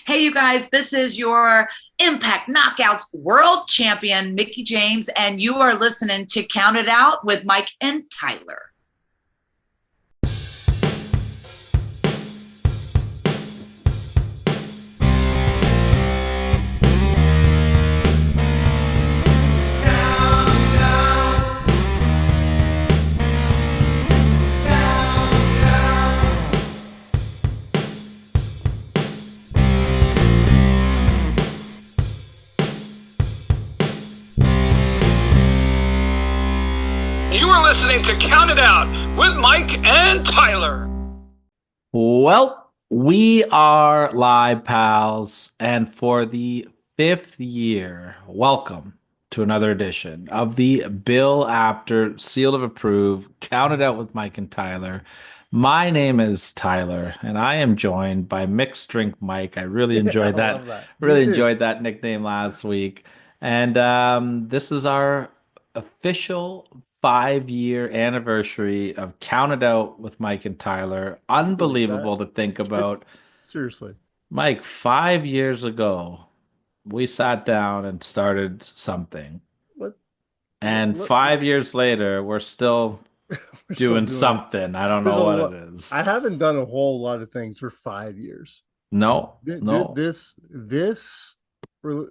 Hey, you guys, this is your Impact Knockouts World Champion, Mickey James, and you are listening to Count It Out with Mike and Tyler. You are listening to Count It Out with Mike and Tyler. Well, we are live, pals, and for the fifth year, welcome to another edition of the Bill Apter Seal of Approve, Count It Out with Mike and Tyler. My name is Tyler, and I am joined by Mixed Drink Mike. I really Yeah, enjoyed I that. love that. Me Really too. enjoyed that nickname last week. And this is our official 5 year anniversary of Count It Out with Mike and Tyler. Can you believe that? Unbelievable to think about. Seriously. Mike, 5 years ago, we sat down and started something. What, And what 5 years later, we're still we're still doing doing it. something. I don't There's know a what it lot. is. I haven't done a whole lot of things for 5 years. No, Th- th- no. This, this, re-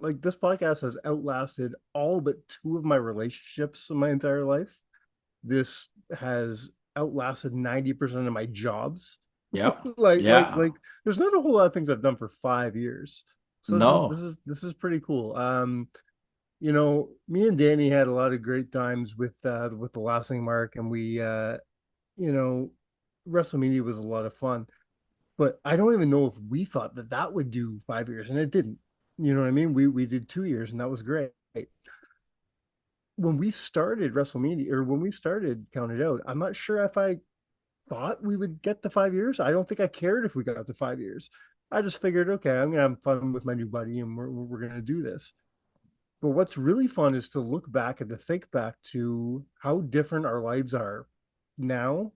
this podcast has outlasted all but two of my relationships in my entire life. This has outlasted 90% of my jobs. Yep. like like Yeah. like there's not a whole lot of things I've done for 5 years. So this is this No. is this is pretty cool. Me and Danny had a lot of great times with the last thing Mark, and you know, WrestleMania was a lot of fun. But I don't even know if we thought that that would do 5 years, and it didn't. You know what I mean? We did 2 years, and that was great. When we started WrestleMania, or when we started Count It Out, I'm not sure if I thought we would get to 5 years. I don't think I cared if we got to 5 years. I just figured, okay, I'm gonna have fun with my new buddy, and we're gonna do this. But what's really fun is to look back and to think back to how different our lives are now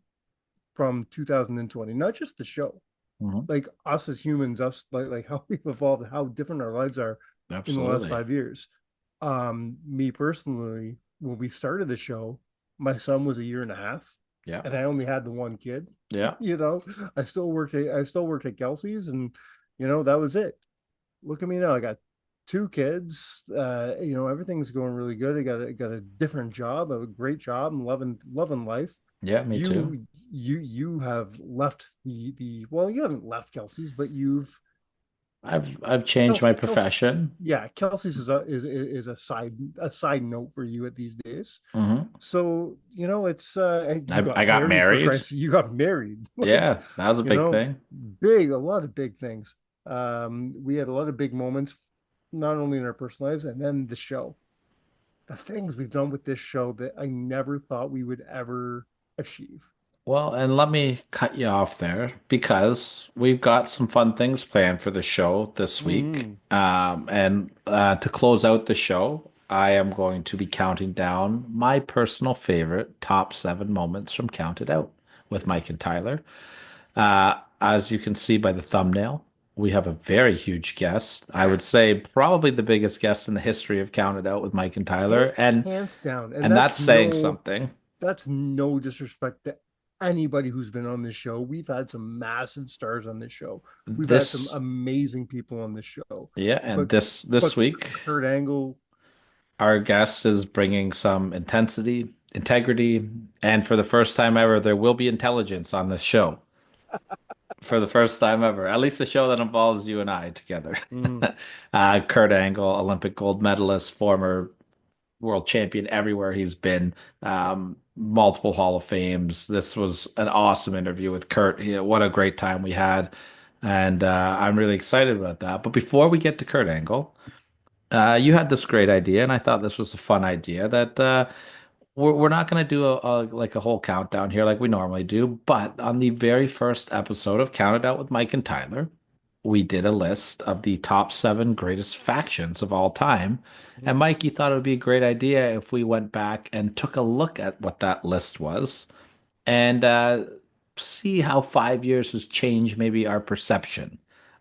from 2020. Not just the show, Mhm. like us as humans, us like how we've evolved, how different our lives are in the last Absolutely. 5 years. Me personally, when we started the show, my son was a year and a half, Yeah. and I only had the one kid. Yeah. You know, I still worked at Kelsey's, and that was it. Look at me now. I got two kids. Everything's going really good. I got a different job, a great job. I'm loving life. Yeah, me too. You have left the well, you haven't left Kelsey's, but you've I've changed my Kelsey, profession. yeah, Kelsey's is a side note for you at these days. Hmm. So it's you I got got married, for married. Christ, you got married. Like, Yeah, that was a you big know, thing. a lot of big things. We had a lot of big moments, not only in our personal lives, and then the show. The things we've done with this show that I never thought we would ever achieve. Well, and let me cut you off there because we've got some fun things planned for the show this week. Mm-hmm. And to close out the show, I am going to be counting down my personal favorite top 7 moments from Count It Out with Mike and Tyler. As you can see by the thumbnail, we have a very huge guest. I would say probably the biggest guest in the history of Count It Out with Mike and Tyler, Hands down, and and that's saying something. that's no disrespect to anybody who's been on this show. We've had some massive stars on this show. We've had some This, amazing people on this show. yeah, and But this but week. Kurt Angle, Our guest is bringing some intensity, integrity, and for the first time ever, there will be intelligence on this show. For the first time ever, at least a show that involves you and I together. mm, Kurt Angle, Olympic gold medalist, former world champion everywhere he's been, multiple Hall of Fames. This was an awesome interview with Kurt. What a great time we had. And I'm really excited about that. But before we get to Kurt Angle, you had this great idea, and I thought this was a fun idea that we're not going to do a whole countdown here like we normally do, but on the very first episode of Count It Out with Mike and Tyler, we did a list of the top 7 greatest factions of all time. And Mike, you thought it would be a great idea if we went back and took a look at what that list was and see how 5 years has changed maybe our perception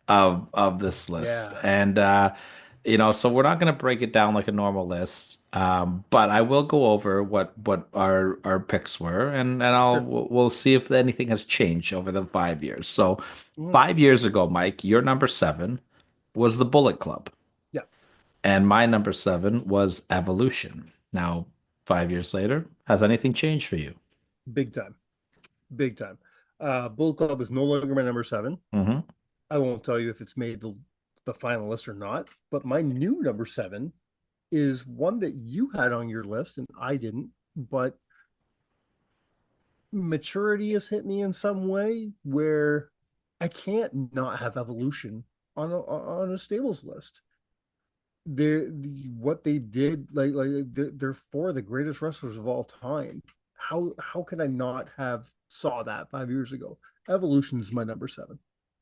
of this list. Yeah, And so we're not going to break it down like a normal list. But I will go over what our picks were, and sure. we'll see if anything has changed over the 5 years. So Mhm. 5 years ago, Mike, your number seven was the Bullet Club, Yeah, and my number seven was Evolution. Now, 5 years later, has anything changed for you? big time, big time. Bull Club is no longer my number seven. Hmm. I won't tell you if it's made the final list or not, but my new number seven is one that you had on your list and I didn't, but maturity has hit me in some way where I can't not have evolution on a stables list. What they did, they're four of the greatest wrestlers of all time. How can I not have saw that 5 years ago? Evolution is my number seven.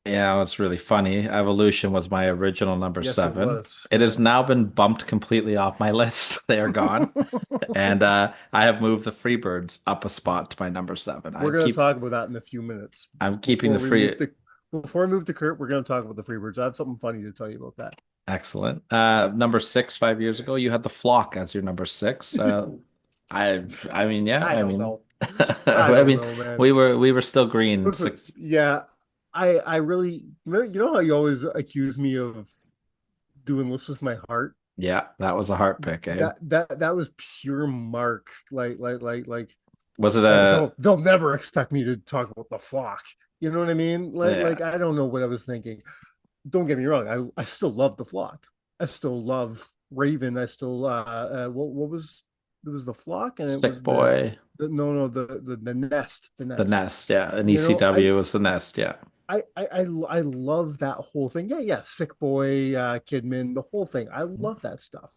Yeah, it's really funny. Evolution was my original number Yes, it seven. was. It has Yeah. now been bumped completely off my list. They are gone. And I have moved the Freebirds up a spot to my number seven. We're going to talk about that in a few minutes. I'm keeping Before the we free. move the before we move to Kurt, we're going to talk about the Freebirds. I have something funny to tell you about Excellent. Number six, 5 years ago, you had the Flock as your number six. that. I mean, yeah, I I don't mean, know. I I don't mean, know, man. we were still green Listen, six. yeah, I really, you know how you always accuse me of doing lists with my heart. Yeah, that was a heart pick, eh? That was pure Mark. Was it Like a they'll never expect me to talk about the flock. You know what I mean? yeah, I don't know what I was thinking. Don't get me wrong. I still love the flock. I still love Raven. I still what was it was the flock and it Stick was Boy? the no no the nest The Nest, yeah. An You know, ECW was the Nest, yeah. I love that whole thing. Yeah, Sick Boy, Kidman, the whole thing. I love that stuff.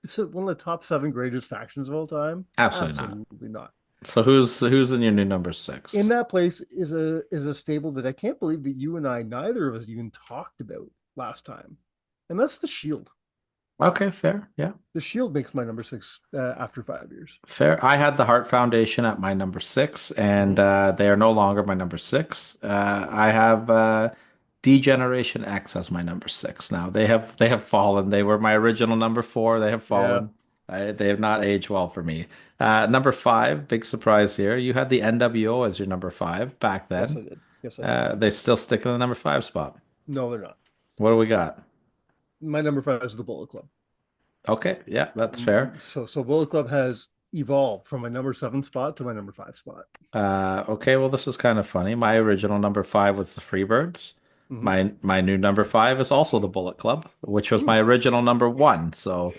Is it one of the top seven greatest factions of all time? Absolutely not. Absolutely not. So who's in your new number In six? that place is a stable that I can't believe that you and I, neither of us, even talked about last time, and that's the Shield. Okay, fair. Yeah. The Shield makes my number six after 5 years. Fair. I had the Heart Foundation at my number six, and Mhm. they are no longer my number six. I have D-Generation X as my number six now. They have fallen. They were my original number four. They have Yeah. fallen. They have not aged well for me. Number five, big surprise here. You had the NWO as your number five back Yes, then. I did. Yes, I did. They still stick in the number five spot. No, they're not. What do we got? My number five is the Bullet Club. Okay, yeah, that's fair. So Bullet Club has evolved from my number seven spot to my number five spot. Okay, well, this is kind of funny. My original number five was the Freebirds. Mm-hmm. My new number five is also the Bullet Club, which was my Mm. original number one. So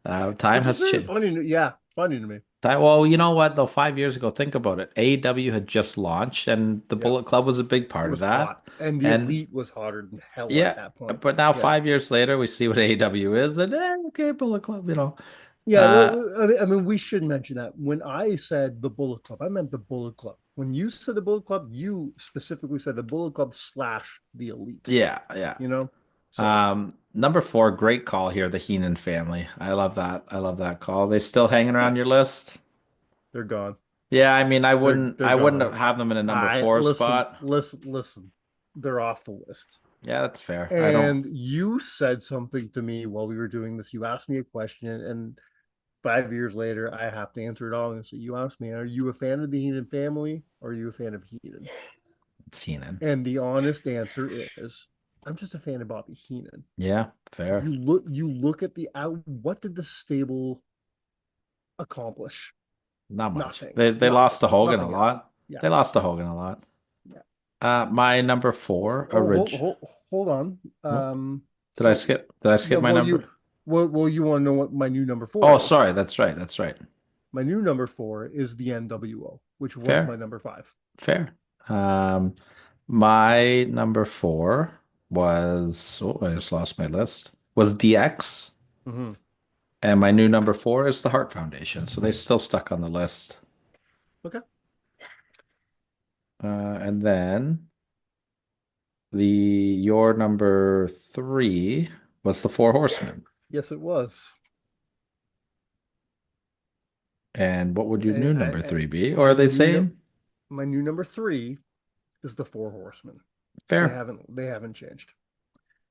time Which is has very changed. funny. Yeah, funny to me. Well, you know what though? 5 years ago, think about it. AEW had just launched, and the Yeah, Bullet Club was a big it part of was that. hot, and the And Elite was hotter than hell at yeah, that point. but now Yeah, 5 years later, we see what AEW is, and okay, Bullet Club. yeah. Uh, I mean, we should mention that when I said the Bullet Club, I meant the Bullet Club. When you said the Bullet Club, you specifically said the Bullet Club slash the Elite. yeah, yeah. You know, so Number four, great call here, the Heenan family. I love that. I love that call. They still hanging around your list? they're gone. Yeah, I mean, I They're wouldn't they're I wouldn't gone. have them in a number I four listen, spot. listen, listen. They're off the list. Yeah, that's fair. I don't. And you said something to me while we were doing this. You asked me a question, and 5 years later, I have to answer it all. And so you asked me, "Are you a fan of the Heenan family, or are you a fan of Heenan?" It's Heenan. And the honest answer is, I'm just a fan of Bobby Heenan. Yeah, fair. You look at the out. What did the stable accomplish? Not much. Nothing. They Nothing. lost to Hogan a Nothing at all. lot. Yeah. They lost to Hogan a lot. Yeah. My number four, Oh, Orig. hold on. Oh, did I So skip? Did I skip my well, number? you want to know what my new number four Oh, is? sorry. That's right. That's right. My new number four is the NWO, which was my Fair. number five. Fair. Um, my number four was. Oh, I just lost my list. Was DX. Mm-hmm. And my new number four is the Heart Foundation. So they still stuck on the list. Okay. And then your number three was the Four Horsemen. Yes, it was. And what would your new number three be? Or My are they new same? my new number three is the Four Horsemen. Fair. They haven't changed.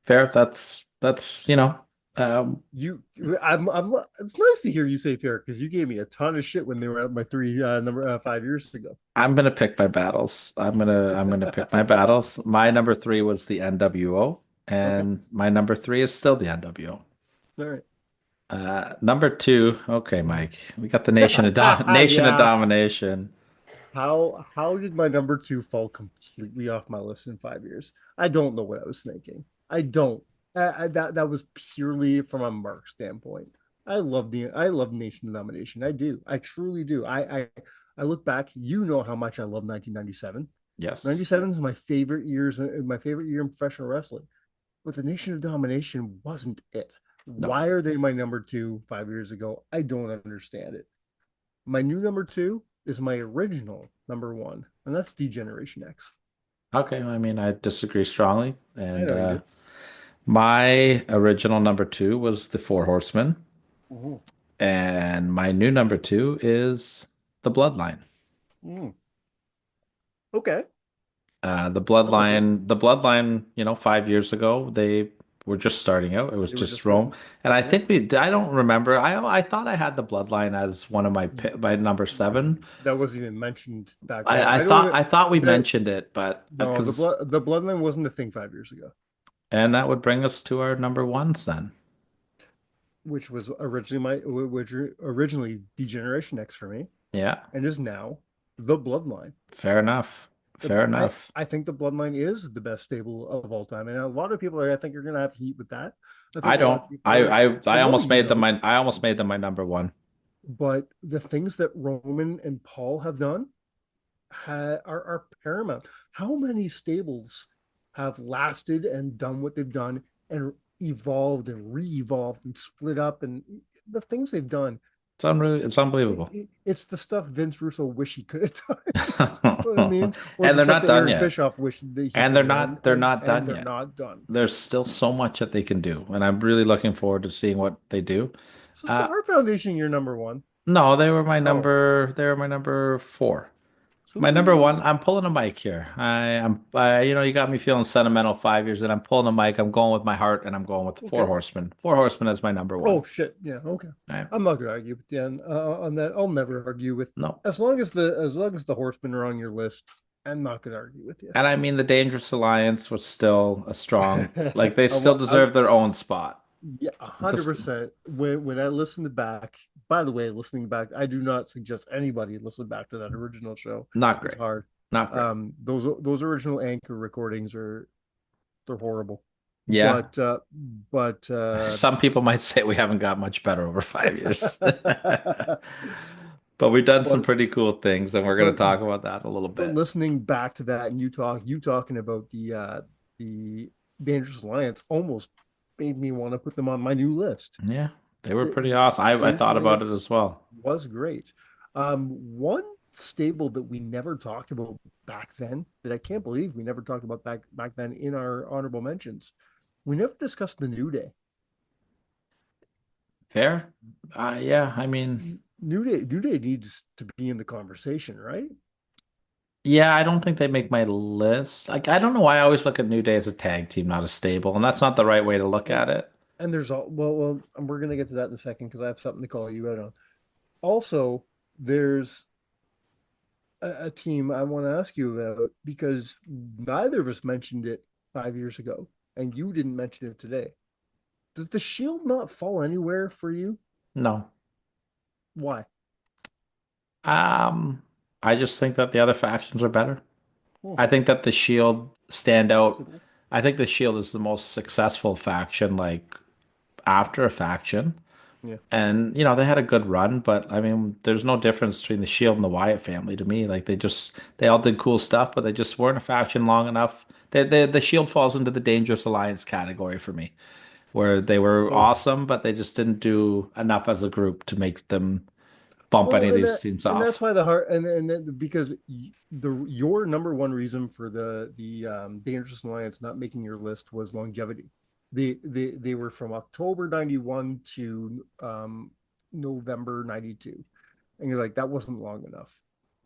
Fair. That's You, I'm. It's nice to hear you say fair because you gave me a ton of shit when they were at my three number 5 years ago. I'm gonna pick my battles. I'm gonna pick my battles. My number three was the NWO, Okay, and my number three is still the NWO. all right. Number two, okay, Mike, we got the Nation of Yeah. Domination. How did my number two fall completely off my list in 5 years? I don't know what I was thinking. I don't. That was purely from a mark standpoint. I love Nation of Domination. I do. I truly do. I look back. You know how much I love 1997. Yes. 97 is my favorite years. My favorite year in professional wrestling. But the Nation of Domination wasn't it. No. Why are they my number two 5 years ago? I don't understand it. My new number two is my original number one, and that's Degeneration X. Okay, I mean, I disagree strongly. I And know you do. my original number two was the Four Horsemen, Mhm. and my new number two is the Bloodline. Mm. Okay. I like it. The Bloodline, 5 years ago, they were just starting out. It was They were just just Rome, starting. and I Yeah. think I don't remember. I thought I had the Bloodline as one of my number seven. That wasn't even mentioned back then. I I don't thought even I thought we the mentioned it, but no because the bloodline wasn't a thing 5 years ago, and that would bring us to our number ones then. which was originally originally Degeneration X for me, Yeah, and is now the bloodline. fair enough. Fair enough. I think the bloodline is the best stable of all time, and a lot of people are. I think you're gonna have heat with that. I I think a lot don't. of people are. I I know almost you made them don't, my number one. but the things that Roman and Paul have done are paramount. How many stables have lasted and done what they've done and evolved and re-evolved and split up and the things they've done? It's unbelievable. It's the stuff Vince Russo wish he could have done. You know what I mean? Or And the they're stuff not that done Eric yet. Bischoff wished that he And could have done, they're not and done they're yet. not done. There's still so much that they can do, and I'm really looking forward to seeing what they do. So it's the Uh, Heart Foundation your number one. no, Oh, they were my number four. so My who are number your one, number? I'm pulling a mic here. You got me feeling sentimental 5 years, and I'm pulling a mic. I'm going with my heart, and I'm going with the Four Okay. Horsemen. Four Horsemen is my number one. Oh shit. Yeah. Okay. All right. I'm not gonna argue with you on that. I'll never argue with No. as long as the horsemen are on your list. I'm not gonna argue with you. And I mean, the Dangerous Alliance was still a strong, like they I still want. I deserve their own spot. Yeah, Just 100%. When I listened back, by the way, listening back, I do not suggest anybody listen back to that original show. not It's great. hard. Not great. Those original anchor recordings they're horrible. Yeah. But but Some people might say we haven't got much better over 5 years. but But we've done some pretty cool things, and we're going to but talk about that a little but bit. listening back to that and you talking about the Dangerous Alliance almost made me want to put them on my new list. Yeah, they were The pretty awesome. I Dangerous thought about it Alliance as well. was great. One stable that we never talked about back then that I can't believe we never talked about back then in our honorable mentions. We never discussed the New Day. Fair? Yeah, I mean, New Day needs to be in the conversation, right? yeah, I don't think they make my list. Like, I don't know why I always look at New Day as a tag team, not a stable, and that's not the right way to look And at it. and there's all well, and we're gonna get to that in a second because I have something to call you out on. Also, there's a team I want to ask you about because neither of us mentioned it 5 years ago, and you didn't mention it today. Does the Shield not fall anywhere for you? No. Why? Um, I just think that the other factions are better. Oh, I think that the Shield stand out. possible. I think the Shield is the most successful faction, like after a faction. Yeah. And, they had a good run, but I mean, there's no difference between the Shield and the Wyatt family to me. Like they all did cool stuff, but they just weren't a faction long enough. The Shield falls into the Dangerous Alliance category for me, where they were Oh, awesome, but they just didn't do enough as a group to make them bump any well, of these teams and that's off. why the heart and then because the your number one reason for the Dangerous Alliance not making your list was longevity. They were from October 91 to November 92, and you're like that wasn't long enough.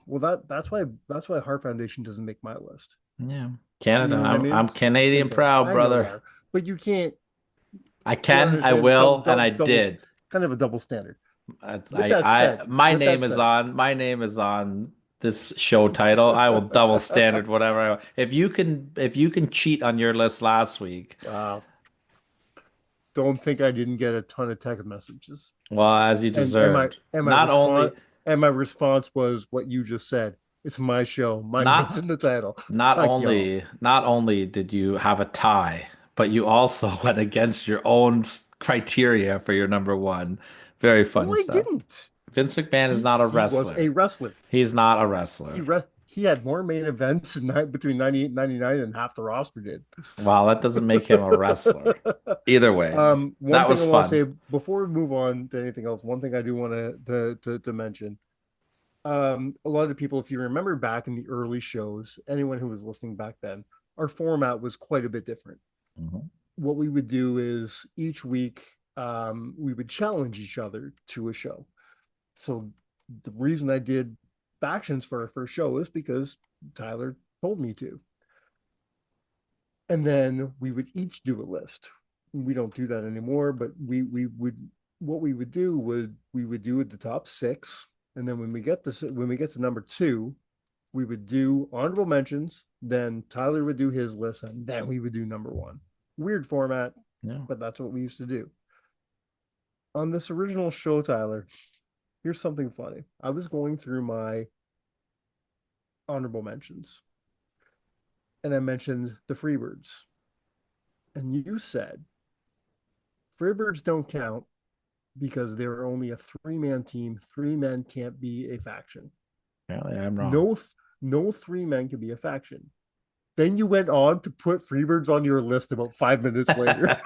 Well, that's why Heart Foundation doesn't make my list. Yeah. Canada. You know what I mean? I'm Canadian Okay, proud, I know you brother. are, but you can't. I You can, I understand? It's will, and I did. kind of a double standard. I my With that name is said, on this show title. I will double standard whatever I want. If you can cheat on your list last week, wow, don't think I didn't get a ton of text messages. well, as you And deserved. my Not response only was what you just said. It's my show. My name's not in the title. not Fuck y'all. only not only did you have a tie, but you also went against your own criteria for your number one. Very No, funny I stuff. didn't. Vince McMahon is not a He was wrestler. a wrestler. He's not a He wrestler. re- he had more main events between 98 and 99 than half the roster did. Well, that doesn't make him a wrestler. Either way, One that thing was I want to fun. say before we move on to anything else, one thing I do want to mention. A lot of the people, if you remember back in the early shows, anyone who was listening back then, our format was quite a bit different. Mhm. What we would do is each week we would challenge each other to a show. So the reason I did factions for our first show is because Tyler told me to. And then we would each do a list. We don't do that anymore, but we would what we would do would we would do the top six, and then when we get to number two, we would do honorable mentions. Then Tyler would do his list, and then we would do number one. Weird format, Yeah. but that's what we used to do. On this original show, Tyler, here's something funny. I was going through my honorable mentions, and I mentioned the Freebirds, and you said Freebirds don't count because they're only a three-man team. Three men can't be a faction. Apparently, I'm wrong. No three men can be a faction. Then you went on to put Freebirds on your list about 5 minutes later.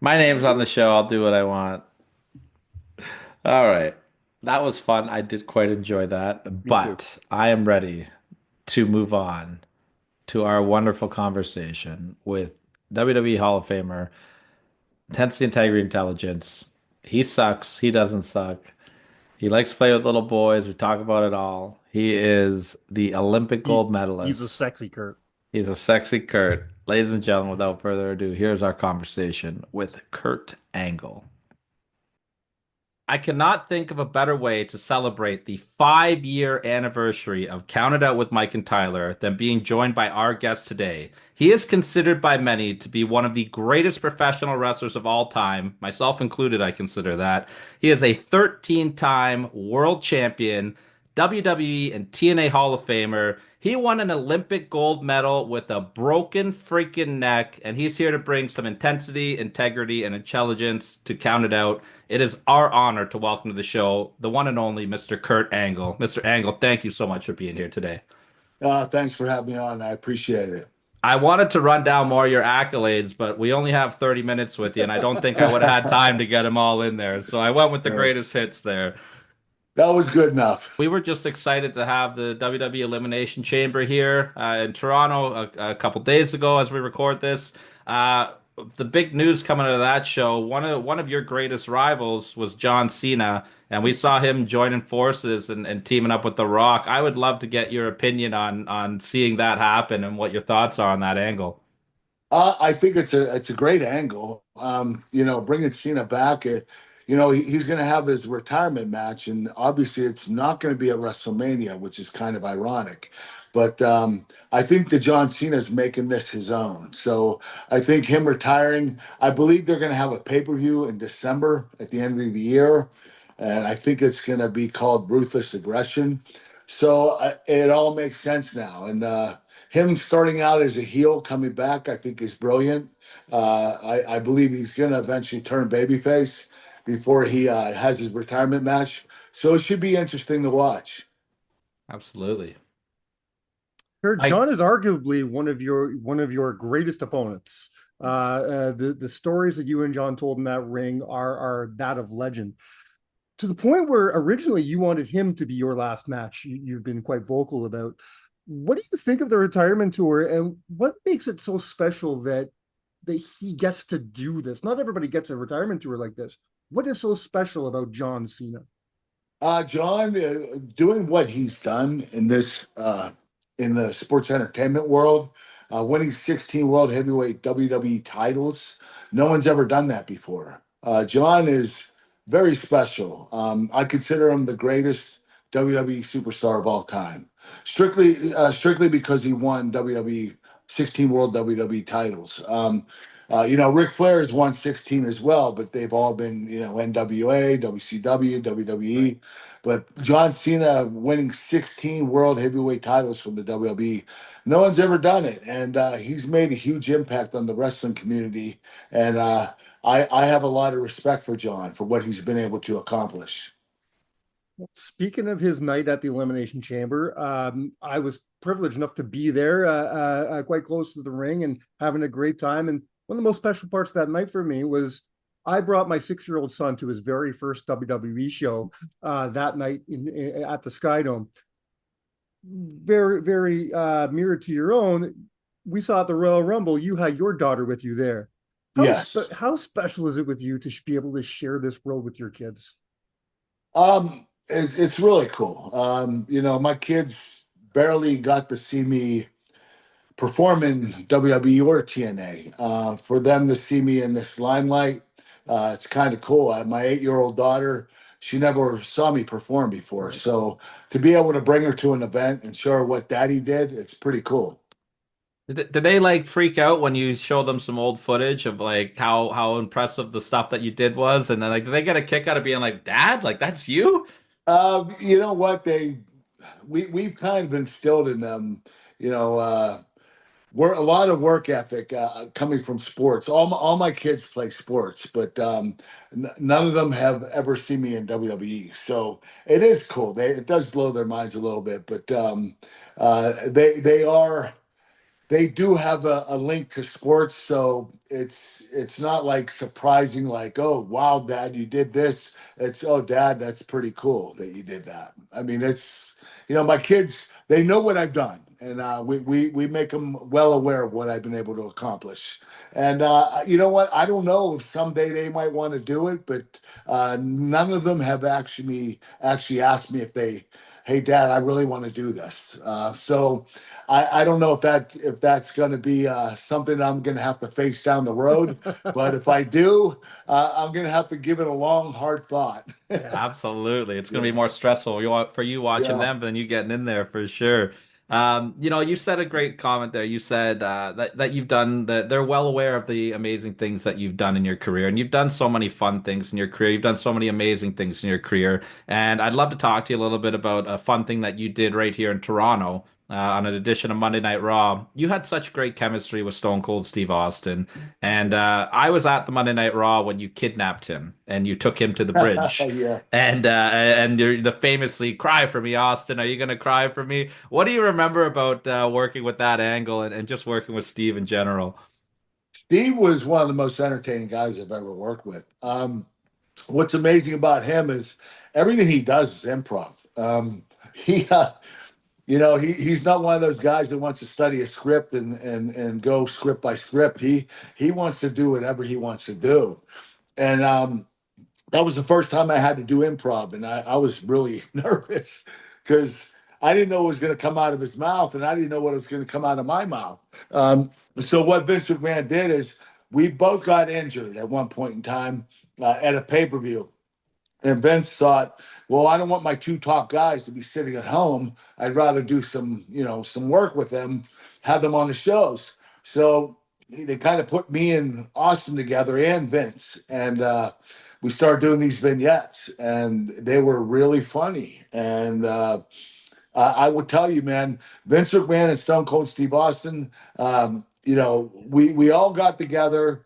My name's on the show. I'll do what I want. All right. That was fun. I did quite enjoy that. Me too. But I am ready to move on to our wonderful conversation with WWE Hall of Famer, Intensity, Integrity, Intelligence. He sucks. He doesn't suck. He likes to play with little boys. We talk about it all. He is the Olympic gold He's a medalist. sexy Kurt. He's a sexy Kurt. Ladies and gentlemen, without further ado, here's our conversation with Kurt Angle. I cannot think of a better way to celebrate the 5-year anniversary of Count It Out with Mike and Tyler than being joined by our guest today. He is considered by many to be one of the greatest professional wrestlers of all time, myself included, I consider that. He is a 13-time world champion, WWE and TNA Hall of Famer. He won an Olympic gold medal with a broken freaking neck, and he's here to bring some intensity, integrity, and intelligence to Count It Out. It is our honor to welcome to the show the one and only Mr. Kurt Angle. Mr. Angle, thank you so much for being here today. Thanks for having me on. I appreciate it. I wanted to run down more of your accolades, but we only have 30 minutes with you, and I don't think I would have had time to get them all in there. So I went with the greatest hits there. That was good enough. We were just excited to have the WWE Elimination Chamber here in Toronto a couple days ago as we record this. The big news coming out of that show, one of your greatest rivals was John Cena, and we saw him joining forces and teaming up with The Rock. I would love to get your opinion on seeing that happen and what your thoughts are on that angle. I think it's a great angle. Bringing Cena back. He's going to have his retirement match, and obviously it's not going to be at WrestleMania, which is kind of ironic. But I think that John Cena is making this his own. So I think him retiring. I believe they're going to have a pay-per-view in December at the end of the year, and I think it's going to be called Ruthless Aggression. So it all makes sense now, and him starting out as a heel, coming back, I think is brilliant. I believe he's going to eventually turn babyface before he has his retirement match. So it should be interesting to watch. Absolutely. Kurt, John is arguably one of your greatest opponents. The stories that you and John told in that ring are that of legend. To the point where originally you wanted him to be your last match. You've been quite vocal about. What do you think of the retirement tour, and what makes it so special that he gets to do this? Not everybody gets a retirement tour like this. What is so special about John Cena? John doing what he's done in this in the sports entertainment world, winning 16 world heavyweight WWE titles. No one's ever done that before. John is very special. I consider him the greatest WWE superstar of all time, strictly because he won WWE 16 world WWE titles. Ric Flair has won 16 as well, but they've all been, NWA, WCW, WWE. But John Cena winning 16 world heavyweight titles from the WWE, no one's ever done it. And he's made a huge impact on the wrestling community. And I have a lot of respect for John for what he's been able to accomplish. Speaking of his night at the Elimination Chamber, I was privileged enough to be there, quite close to the ring and having a great time. And one of the most special parts of that night for me was I brought my 6-year-old son to his very first WWE show that night at the Sky Dome. Very, very mirrored to your own. We saw at the Royal Rumble, you had your daughter with you there. Yes. How special is it with you to be able to share this world with your kids? It's really cool. My kids barely got to see me perform in WWE or TNA. For them to see me in this limelight, it's kind of cool. My 8-year-old daughter, she never saw me perform before. So to be able to bring her to an event and show her what daddy did, it's pretty cool. Did they like freak out when you showed them some old footage of like how impressive the stuff that you did was? And then like, did they get a kick out of being like, Dad, like that's you? You know what? We've kind of instilled in them, you know, a lot of work ethic coming from sports. All my kids play sports, but none of them have ever seen me in WWE. So it is cool. It does blow their minds a little bit, but they do have a link to sports, so it's not like surprising, like, oh wow, Dad, you did this. It's, oh Dad, that's pretty cool that you did that. I mean, it's, my kids, they know what I've done, and we make them well aware of what I've been able to accomplish. And you know what? I don't know if someday they might want to do it, but none of them have actually asked me hey Dad, I really want to do this. So I don't know if that's going to be something I'm going to have to face down the road, but if I do, I'm going to have to give it a long, hard thought. Absolutely. It's going to be more stressful for you watching Yeah. them than you getting in there for sure. You said a great comment there. You said that you've done that. They're well aware of the amazing things that you've done in your career, and you've done so many fun things in your career. You've done so many amazing things in your career, and I'd love to talk to you a little bit about a fun thing that you did right here in Toronto. On an edition of Monday Night Raw, you had such great chemistry with Stone Cold Steve Austin, and I was at the Monday Night Raw when you kidnapped him and you took him to the bridge, Yeah. and you're the famously "Cry for me, Austin. Are you gonna cry for me?" What do you remember about working with that angle and just working with Steve in general? Steve was one of the most entertaining guys I've ever worked with. What's amazing about him is everything he does is improv. He he's not one of those guys that wants to study a script and go script by script. He wants to do whatever he wants to do. And that was the first time I had to do improv, and I was really nervous because I didn't know what was going to come out of his mouth, and I didn't know what was going to come out of my mouth. So what Vince McMahon did is we both got injured at one point in time at a pay-per-view. And Vince thought, well, I don't want my two top guys to be sitting at home. I'd rather do some work with them, have them on the shows. So they kind of put me and Austin together and Vince. And we started doing these vignettes, and they were really funny. And I would tell you, man, Vince McMahon and Stone Cold Steve Austin, we all got together,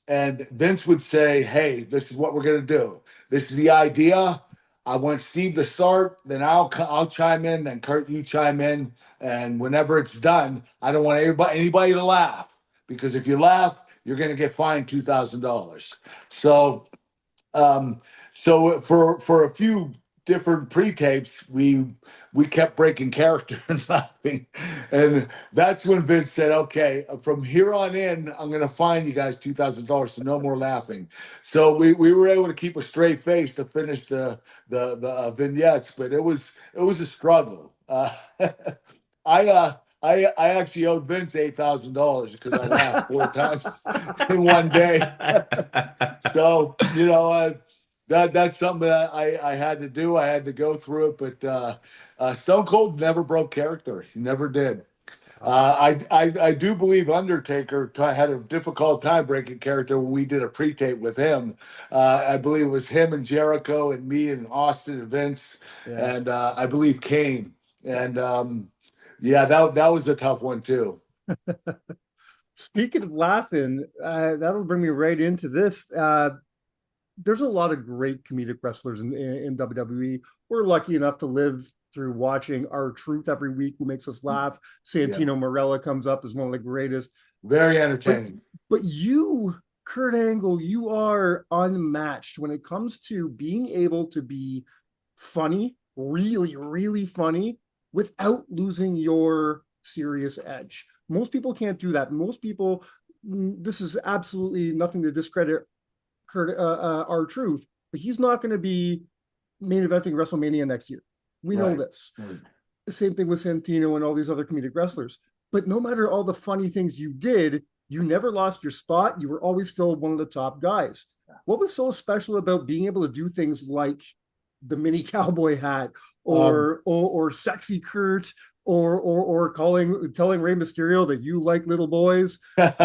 and Vince would say, hey, this is what we're going to do. This is the idea. I want Steve to start, then I'll chime in, then Kurt, you chime in. And whenever it's done, I don't want anybody to laugh, because if you laugh, you're going to get fined $2,000. So for a few different pre-tapes, we kept breaking character and laughing, and that's when Vince said, "Okay, from here on in, I'm going to fine you guys $2,000, so no more laughing." So we were able to keep a straight face to finish the vignettes, but it was a struggle. I actually owed Vince $8,000 because I laughed 4 times in one day. So that's something that I had to do. I had to go through it, but Stone Cold never broke character. He never did. I do believe Undertaker had a difficult time breaking character when we did a pre-tape with him. I believe it was him and Jericho and me and Austin and Vince, Yeah. and I believe Kane. And yeah, that was a tough one too. Speaking of laughing, that'll bring me right into this. There's a lot of great comedic wrestlers in WWE. We're lucky enough to live through watching R-Truth every week, who makes us laugh. Yeah. Santino Marella comes up as one of the greatest. Very entertaining. But you, Kurt Angle, you are unmatched when it comes to being able to be funny, really, really funny, without losing your serious edge. Most people can't do that. Most people, this is absolutely nothing to discredit Kurt R-Truth, but he's not going to be main eventing WrestleMania next year. We know this. Right. The same thing with Santino and all these other comedic wrestlers. But no matter all the funny things you did, you never lost your spot. You were always still one of the top guys. What was so special about being able to do things like the mini cowboy hat or sexy Kurt or telling Rey Mysterio that you like little boys?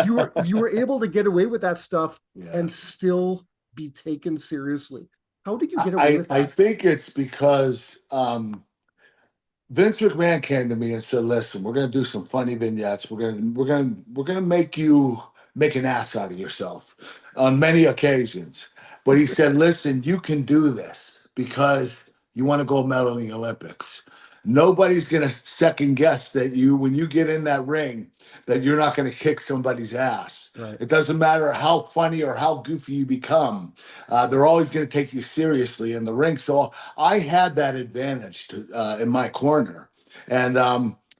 You were able to get away with that stuff and still be taken seriously. How did you get away with that? I think it's because Vince McMahon came to me and said, "Listen, we're going to do some funny vignettes. We're going to make you make an ass out of yourself on many occasions." But he said, "Listen, you can do this because you want to gold medal in the Olympics. Nobody's going to second guess that when you get in that ring, that you're not going to kick somebody's ass. Right. It doesn't matter how funny or how goofy you become. They're always going to take you seriously in the ring." So I had that advantage in my corner. And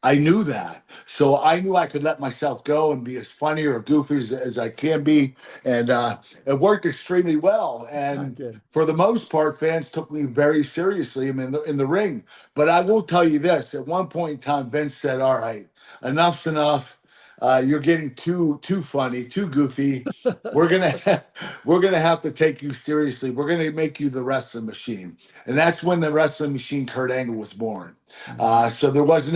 I knew that. So I knew I could let myself go and be as funny or goofy as I can be. And it worked extremely well. And for the most part, fans took me very seriously in the ring. But I will tell you this. At one point in time, Vince said, "All right, enough's enough. You're getting too funny, too goofy. We're gonna have to take you seriously. We're gonna make you the wrestling machine." And that's when the wrestling machine Kurt Angle was born. So there wasn't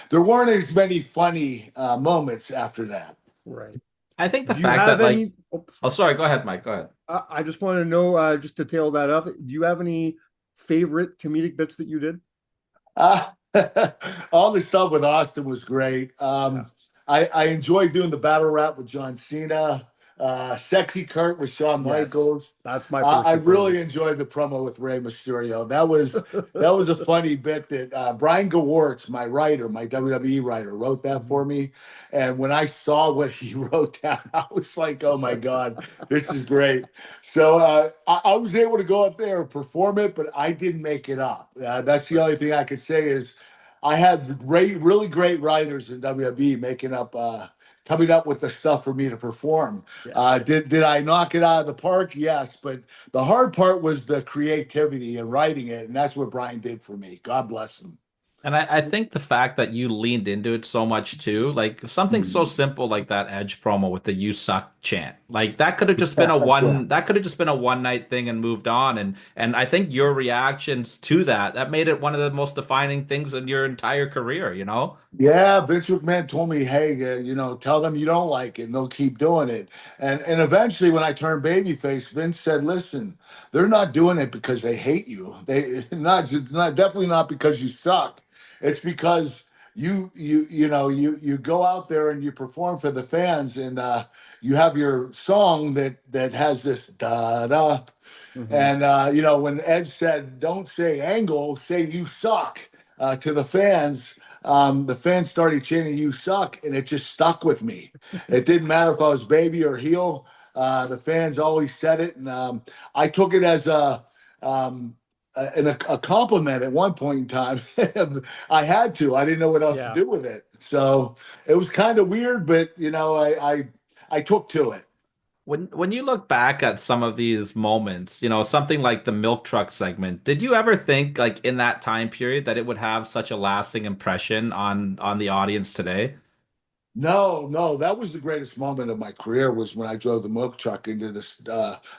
there weren't as many funny moments after that. Right. I think the Do you fact have that any? oh, sorry, go ahead, Mike. Go ahead. I just want to know, just to tail that up. Do you have any favorite comedic bits that you did? All the stuff with Austin was great. I enjoyed doing the battle rap with John Cena. Sexy Kurt with Shawn Michaels. That's my I really enjoyed the promo with Rey Mysterio. That was a funny bit that Brian Gewartz, my WWE writer, wrote that for me. And when I saw what he wrote down, I was like, "Oh my God, this is great." So I was able to go up there and perform it, but I didn't make it up. That's the only thing I could say is I had really great writers in WWE coming up with the stuff for me to perform. Did I knock it out of the park? Yes, but the hard part was the creativity and writing it, and that's what Brian did for me. God bless him. And I think the fact that you leaned into it so much too, like something so simple like that Edge promo with the "You suck" chant, like that could have just been a one night thing and moved on. And I think your reactions to that made it one of the most defining things in your entire career, you know? Yeah, Vince McMahon told me, "Hey, tell them you don't like it, and they'll keep doing it." And eventually, when I turned babyface, Vince said, "Listen, they're not doing it because they hate you. It's not definitely not because you suck. It's because you go out there and you perform for the fans, and you have your song that has this da da." And when Edge said, "Don't say Angle, say you suck," to the fans started chanting "You suck," and it just stuck with me. It didn't matter if I was baby or heel. The fans always said it, and I took it as a compliment at one point in time. I had to. I didn't know what else to do with it. So it was kind of weird, but I took to it. When you look back at some of these moments, something like the milk truck segment, did you ever think like in that time period that it would have such a lasting impression on the audience today? No, no, that was the greatest moment of my career was when I drove the milk truck into this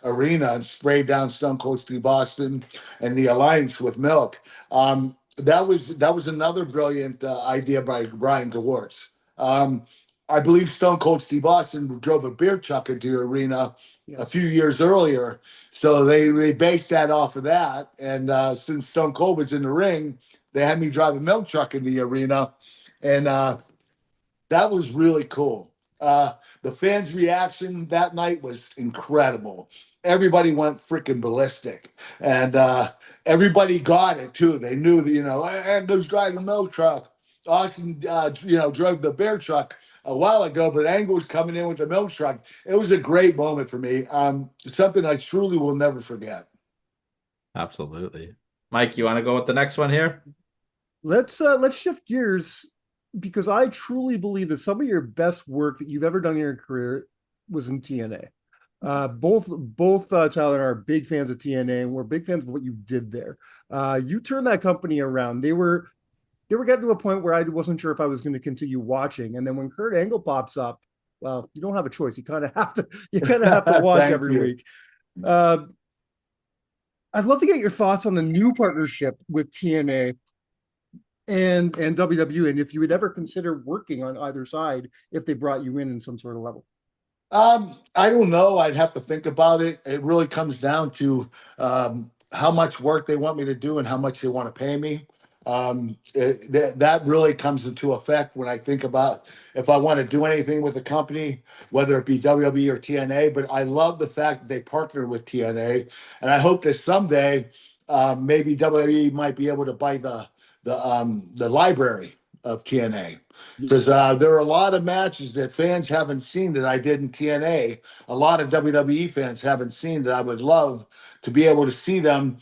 arena and sprayed down Stone Cold Steve Austin and the alliance with Milk. That was another brilliant idea by Brian Gewirtz. I believe Stone Cold Steve Austin drove a beer truck into the arena a few years earlier, so they based that off of that. And since Stone Cold was in the ring, they had me drive a milk truck in the arena, and that was really cool. The fans' reaction that night was incredible. Everybody went freaking ballistic, and everybody got it too. They knew that Angler's driving the milk truck. Austin, drove the bear truck a while ago, but Angle was coming in with the milk truck. It was a great moment for me. Something I truly will never forget. Absolutely. Mike, you want to go with the next one here? Let's shift gears because I truly believe that some of your best work that you've ever done in your career was in TNA. Both Tyler and I are big fans of TNA, and we're big fans of what you did there. You turned that company around. They were getting to a point where I wasn't sure if I was going to continue watching, and then when Kurt Angle pops up, well, you don't have a choice. You kind of have to watch every week. Uh, I'd love to get your thoughts on the new partnership with TNA and WWE, and if you would ever consider working on either side if they brought you in some sort of level. I don't know. I'd have to think about it. It really comes down to how much work they want me to do and how much they want to pay me. That really comes into effect when I think about if I want to do anything with the company, whether it be WWE or TNA. But I love the fact that they partner with TNA, and I hope that someday maybe WWE might be able to buy the library of TNA because there are a lot of matches that fans haven't seen that I did in TNA. A lot of WWE fans haven't seen that I would love to be able to see them.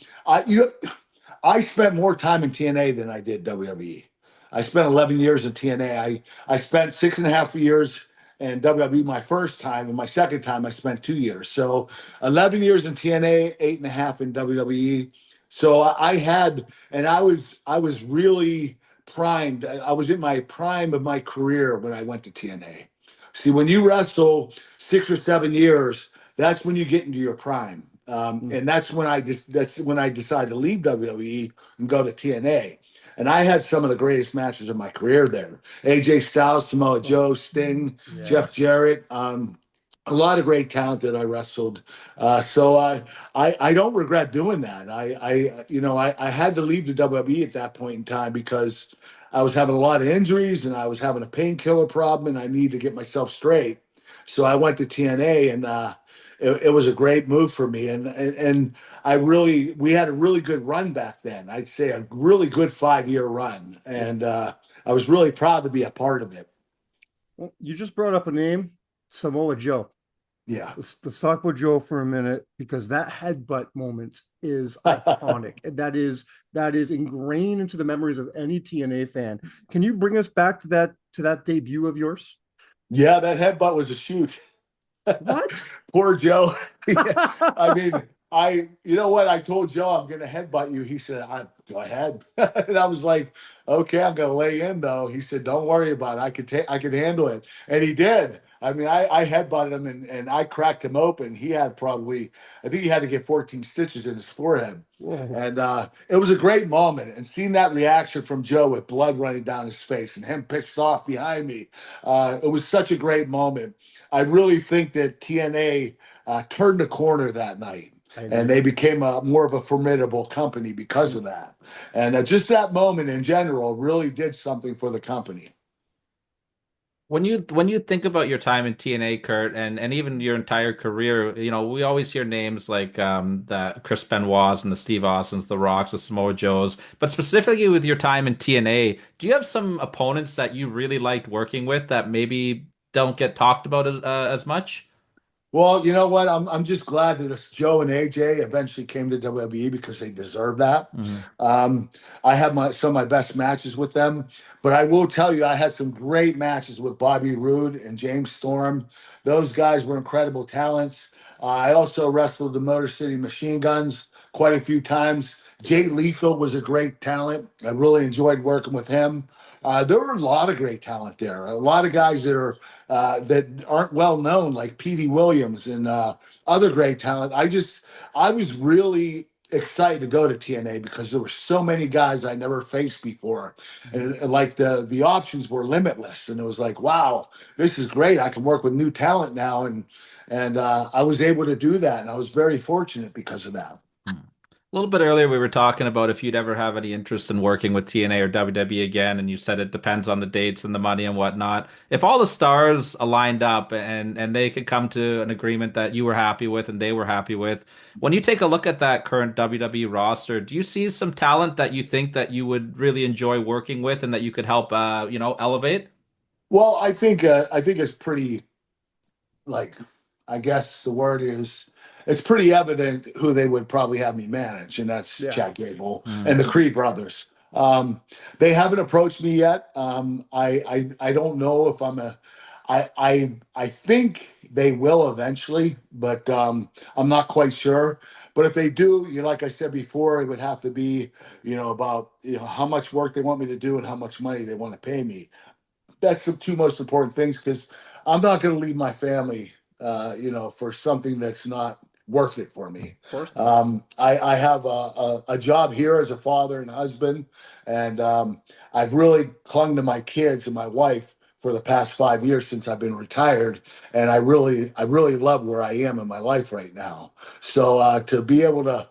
I spent more time in TNA than I did WWE. I spent 11 years in TNA. I spent 6.5 years in WWE my first time, and my second time I spent 2 years. So 11 years in TNA, 8.5 in WWE. So I had, and I was really primed. I was in my prime of my career when I went to TNA. See, when you wrestle 6 or 7 years, that's when you get into your prime. And that's when I decided to leave WWE and go to TNA. And I had some of the greatest matches of my career there. AJ Styles, Samoa Joe, Sting, Jeff Yes. Jarrett, a lot of great talent that I wrestled. So I don't regret doing that. I had to leave the WWE at that point in time because I was having a lot of injuries and I was having a painkiller problem and I needed to get myself straight. So I went to TNA and it was a great move for me. And we had a really good run back then. I'd say a really good 5 year run. And I was really proud to be a part of it. Well, you just brought up a name, Samoa Joe. Yeah. Let's talk about Joe for a minute because that headbutt moment is iconic. That is ingrained into the memories of any TNA fan. Can you bring us back to that debut of yours? Yeah, that headbutt was a shoot. What? Poor Joe. I mean, you know what? I told Joe I'm going to headbutt you. He said, go ahead. And I was like, okay, I'm going to lay in though. He said, don't worry about it. I could handle it. And he did. I mean, I headbutted him and I cracked him open. I think he had to get 14 stitches in his forehead. Whoa. And it was a great moment. And seeing that reaction from Joe with blood running down his face and him pissed off behind me, it was such a great moment. I really think that TNA turned the corner that night. And they became more of a formidable company because of that. And just that moment in general really did something for the company. When you think about your time in TNA, Kurt, and even your entire career, we always hear names like the Chris Benoit's and the Steve Austins, the Rocks, the Samoa Joes. But specifically with your time in TNA, do you have some opponents that you really liked working with that maybe don't get talked about as much? Well, you know what? I'm just glad that it's Joe and AJ eventually came to WWE because they deserve that. Mhm. Um, I have some of my best matches with them, but I will tell you, I had some great matches with Bobby Roode and James Storm. Those guys were incredible talents. I also wrestled the Motor City Machine Guns quite a few times. Jay Lethal was a great talent. I really enjoyed working with him. There were a lot of great talent there. A lot of guys that aren't well known, like Petey Williams and other great talent. I was really excited to go to TNA because there were so many guys I never faced before, and like the options were limitless, and it was like, wow, this is great. I can work with new talent now, and I was able to do that, and I was very fortunate because of that. A little bit earlier, we were talking about if you'd ever have any interest in working with TNA or WWE again, and you said it depends on the dates and the money and whatnot. If all the stars aligned up and they could come to an agreement that you were happy with and they were happy with, when you take a look at that current WWE roster, do you see some talent that you think that you would really enjoy working with and that you could help, elevate? Well, I think it's pretty, like, I guess the word is, it's pretty evident who they would probably have me manage, and that's Yeah. Chad Gable and Mm. the Creed brothers. They haven't approached me yet. I don't know if I think they will eventually, but I'm not quite sure. But if they do, like I said before, it would have to be, about how much work they want me to do and how much money they want to pay me. That's the two most important things, because I'm not going to leave my family, for something that's not worth it for me. Of course not. I have a job here as a father and husband, and I've really clung to my kids and my wife for the past 5 years since I've been retired, and I really love where I am in my life right now. So to be able to,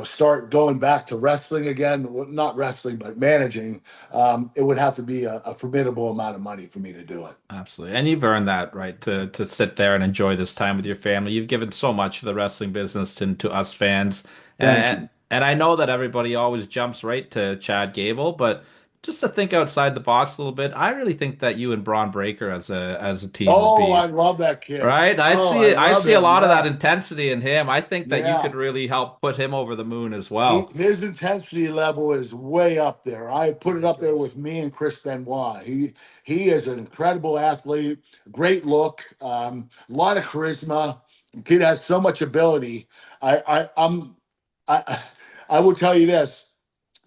start going back to wrestling again, well, not wrestling, but managing, it would have to be a formidable amount of money for me to do it. Absolutely. And you've earned that right to sit there and enjoy this time with your family. You've given so much to the wrestling business to us fans. Thank And you. and I know that everybody always jumps right to Chad Gable, but just to think outside the box a little bit, I really think that you and Braun Breaker as a team would Oh, be I love that kid. right. Oh, I I love see a him. lot of that Yeah. intensity in him. I think that you Yeah. could really help put him over the moon as well. His intensity level is way up there. I put it up there Ridiculous. with me and Chris Benoit. He is an incredible athlete, great look, a lot of charisma. Kid has so much ability. I I will tell you this.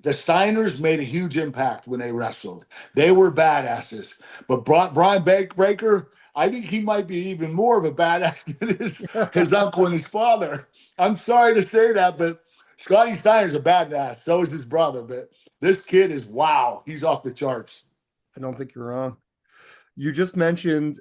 The Steiners made a huge impact when they wrestled. They were badasses. But Brian Breaker, I think he might be even more of a badass than his uncle and his father. I'm sorry to say that, but Scotty Steiner's a badass. So is his brother. But this kid is, wow. He's off the charts. I don't think you're wrong. You just mentioned,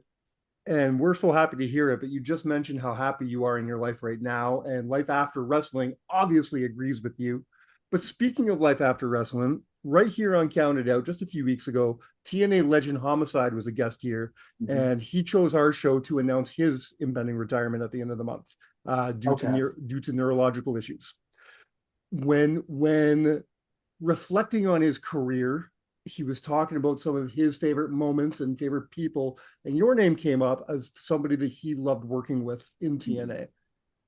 and we're so happy to hear it, but you just mentioned how happy you are in your life right now, and life after wrestling obviously agrees with you. But speaking of life after wrestling, right here on Counted Out, just a few weeks ago, TNA legend Homicide was a guest here, Mhm. and he chose our show to announce his impending retirement at the end of the month, Okay. due to neurological issues. When reflecting on his career, he was talking about some of his favorite moments and favorite people, and your name came up as somebody that he loved working with in TNA.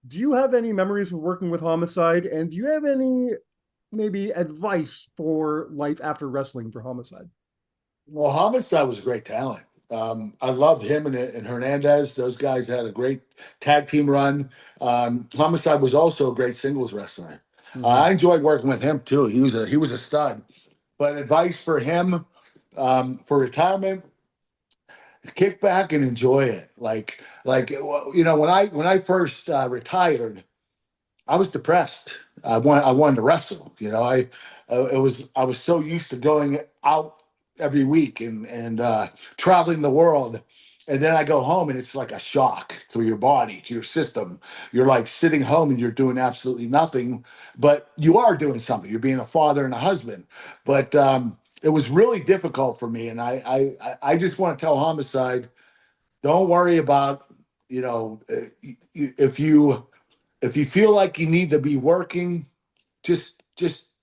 Do you have any memories of working with Homicide, and do you have any maybe advice for life after wrestling for Homicide? Well, Homicide was a great talent. I loved him and Hernandez. Those guys had a great tag team run. Homicide was also a great singles wrestler. Mm-hmm. I enjoyed working with him too. He was a stud. But advice for him, for retirement: kick back and enjoy it. When I first retired, I was depressed. I wanted to wrestle. I was so used to going out every week and traveling the world, and then I go home and it's like a shock to your body, to your system. You're like sitting home and you're doing absolutely nothing, but you are doing something. You're being a father and a husband, but it was really difficult for me. And I just want to tell Homicide, don't worry about, if you feel like you need to be working, just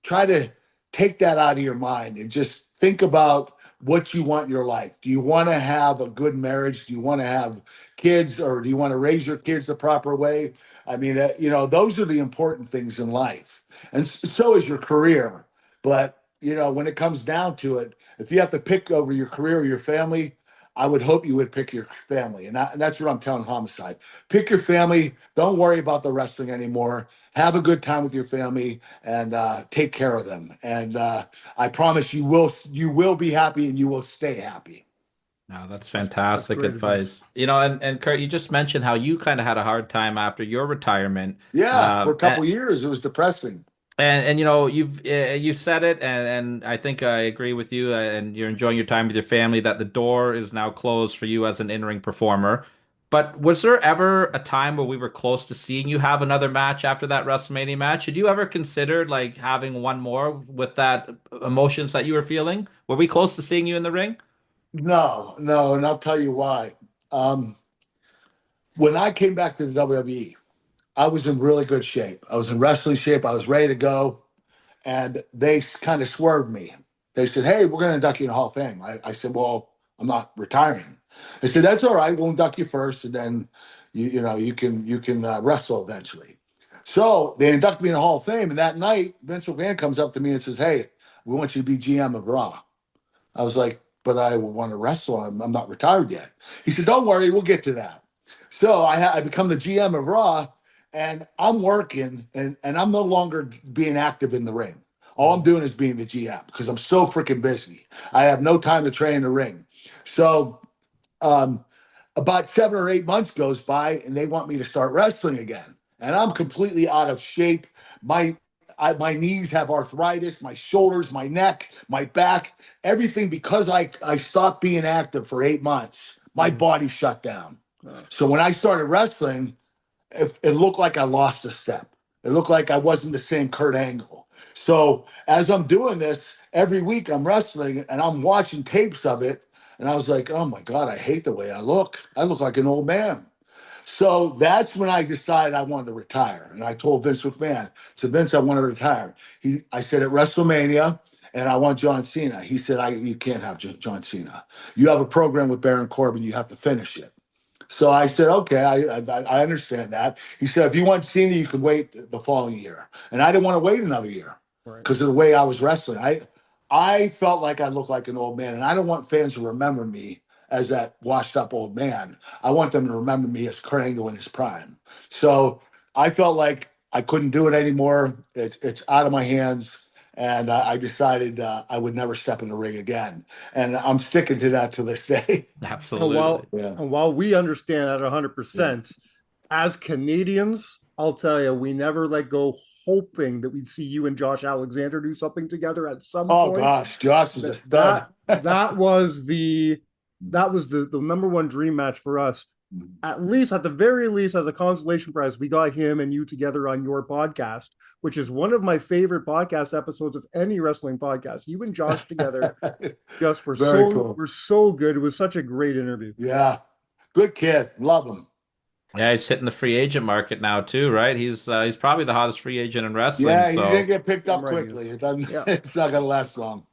try to take that out of your mind and just think about what you want in your life. Do you want to have a good marriage? Do you want to have kids, or do you want to raise your kids the proper way? I mean, those are the important things in life, and so is your career. But when it comes down to it, if you have to pick over your career or your family, I would hope you would pick your family, and that's what I'm telling Homicide. Pick your family. Don't worry about the wrestling anymore. Have a good time with your family and take care of them. And I promise you will be happy and you will stay happy. No, that's That's fantastic great advice. And Kurt, you just mentioned how you kind of had a hard time after your retirement. Yeah, for a And couple of years it was depressing. you said it, and I think I agree with you. And you're enjoying your time with your family. That the door is now closed for you as an in-ring performer. But was there ever a time where we were close to seeing you have another match after that WrestleMania match? Had you ever considered like having one more with that emotions that you were feeling? Were we close to seeing you in the ring? No, no, and I'll tell you why. Um, when I came back to the WWE, I was in really good shape. I was in wrestling shape. I was ready to go. And they kind of swerved me. They said, "Hey, we're going to induct you in the Hall of Fame." I said, "Well, I'm not retiring." They said, "That's all right. We'll induct you first, and then you can wrestle eventually." So they induct me in the Hall of Fame, and that night, Vince McMahon comes up to me and says, "Hey, we want you to be GM of Raw." I was like, "But I want to wrestle. I'm not retired yet." He said, "Don't worry, we'll get to that." So I become the GM of Raw, and I'm working, and I'm no longer being active in the ring. All I'm doing is being the GM because I'm so freaking busy. I have no time to train in the ring. So um, about 7 or 8 months goes by, and they want me to start wrestling again, and I'm completely out of shape. My knees have arthritis, my shoulders, my neck, my back, everything, because I stopped being active for 8 months. My body shut down. So when I started wrestling, it looked like I lost a step. It looked like I wasn't the same Kurt Angle. So as I'm doing this, every week I'm wrestling and I'm watching tapes of it. And I was like, oh my God, I hate the way I look. I look like an old man. So that's when I decided I wanted to retire. And I told Vince McMahon, "So Vince, I want to retire." I said at WrestleMania, and I want John Cena. He said, "You can't have John Cena. You have a program with Baron Corbin. You have to finish it." So I said, "Okay, I understand that." He said, "If you want Cena, you can wait the following year." And I didn't want to wait another year Right. because of the way I was wrestling. I felt like I looked like an old man, and I don't want fans to remember me as that washed up old man. I want them to remember me as Kurt Angle in his prime. So I felt like I couldn't do it anymore. It's out of my hands. And I decided I would never step in the ring again. And I'm sticking to that to this day. And Absolutely. while and while we understand that 100%, as Canadians, I'll tell you, we never let go, hoping that we'd see you and Josh Alexander do something together at some Oh point. gosh, Josh is a That stud. that was the number one dream match for us. At least, at the very least, as a consolation prize, we got him and you together on your podcast, which is one of my favorite podcast episodes of any wrestling podcast. You and Josh together just were Very cool. were so good. It was such a great interview. Yeah, good kid. Love him. Yeah, he's hitting the free agent market now too, right? He's probably the hottest free agent in wrestling. Yeah, he didn't So, get picked Damn up right he quickly. is. It doesn't. Yeah. It's not gonna last long.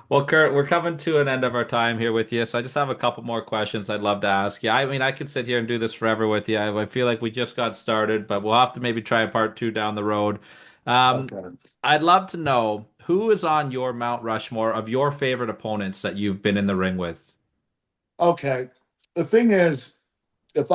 well, Kurt, we're coming to an end of our time here with you. So I just have a couple more questions I'd love to ask you. I mean, I could sit here and do this forever with you. I feel like we just got started, but we'll have to maybe try a part two down the road. Um, Okay. I'd love to know who is on your Mount Rushmore of your favorite opponents that you've been in the ring with. Okay. The thing is, if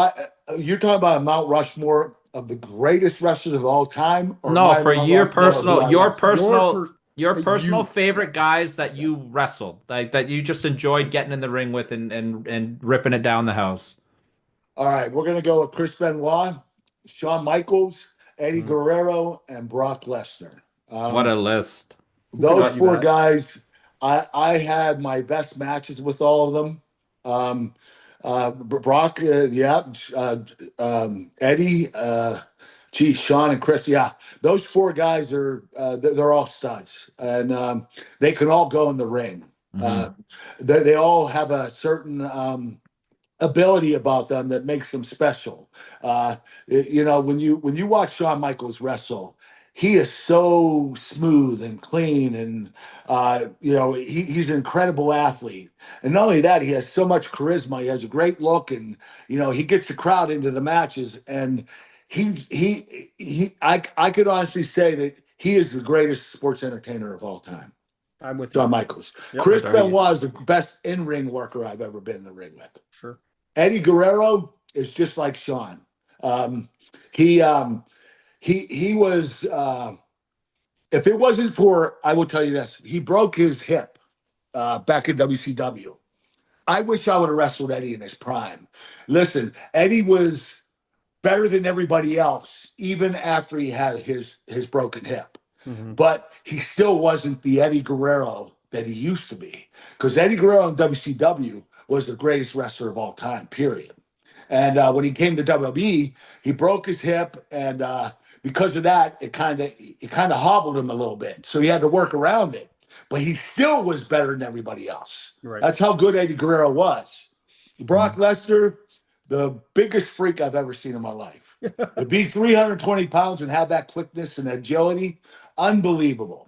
you're talking about a Mount Rushmore of the greatest wrestlers of all time, or No, my for Mount your Rushmore of who personal, I your wrestled? personal, your That personal you favorite guys that you wrestled, like that you just enjoyed getting in the ring with and ripping it down the house. All right, we're gonna go with Chris Benoit, Shawn Michaels, Eddie Mhm. Guerrero, and Brock Lesnar. What a list. Who could Those argue four that? guys, I had my best matches with all of them. Brock, yeah, Eddie, Shawn and Chris, yeah. Those four guys are they're all studs, and they can all go in the ring. Mhm. Uh, they all have a certain ability about them that makes them special. When you watch Shawn Michaels wrestle, he is so smooth and clean, and he's an incredible athlete. And not only that, he has so much charisma. He has a great look, and he gets the crowd into the matches. And I could honestly say that he is the greatest sports entertainer of all time. I'm with you. Shawn Michaels. Yep. Chris Benoit is the best in-ring worker I've ever been in the ring with. Sure. Eddie Guerrero is just like Shawn. Um, he he was. If it wasn't for, I will tell you this, he broke his hip back in WCW. I wish I would have wrestled Eddie in his prime. Listen, Eddie was better than everybody else, even after he had his broken hip. Mm-hmm. But he still wasn't the Eddie Guerrero that he used to be. Because Eddie Guerrero in WCW was the greatest wrestler of all time, period. And when he came to WWE, he broke his hip, and because of that, it kind of hobbled him a little bit. So he had to work around it. But he still was better than everybody else. Right. That's how good Eddie Guerrero was. Brock Lesnar, the biggest freak I've ever seen in my life. To be 320 pounds and have that quickness and agility, unbelievable.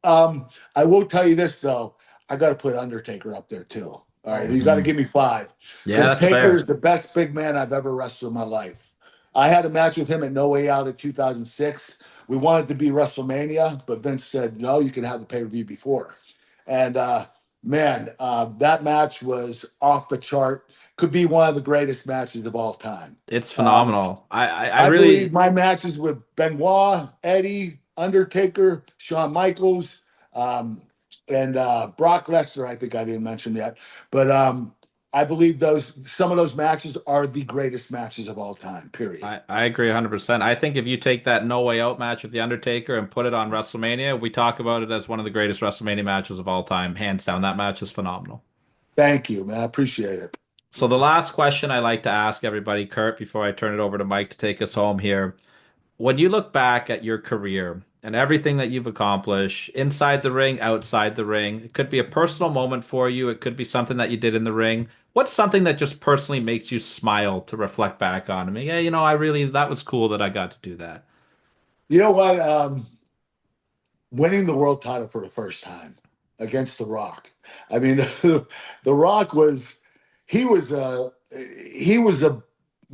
I will tell you this, though. I got to put Undertaker up there, too. All right, you got to give me 5. Yeah, Because that's Taker fair. is the best big man I've ever wrestled in my life. I had a match with him at No Way Out in 2006. We wanted to be WrestleMania, but Vince said, no, you can have the pay-per-view before. And, that match was off the chart. Could be one of the greatest matches of all time. It's phenomenal. I believe really, my matches with Benoit, Eddie, Undertaker, Shawn Michaels, and Brock Lesnar, I think I didn't mention yet. But I believe some of those matches are the greatest matches of all time, period. I agree 100%. I think if you take that No Way Out match with The Undertaker and put it on WrestleMania, we talk about it as one of the greatest WrestleMania matches of all time. Hands down, that match is phenomenal. Thank you, man. I appreciate it. So the last question I like to ask everybody, Kurt, before I turn it over to Mike to take us home here. When you look back at your career and everything that you've accomplished inside the ring, outside the ring, it could be a personal moment for you. It could be something that you did in the ring. What's something that just personally makes you smile to reflect back on? I mean, yeah, that was cool that I got to do that. You know what? Winning the world title for the first time against The Rock. I mean, The Rock he was the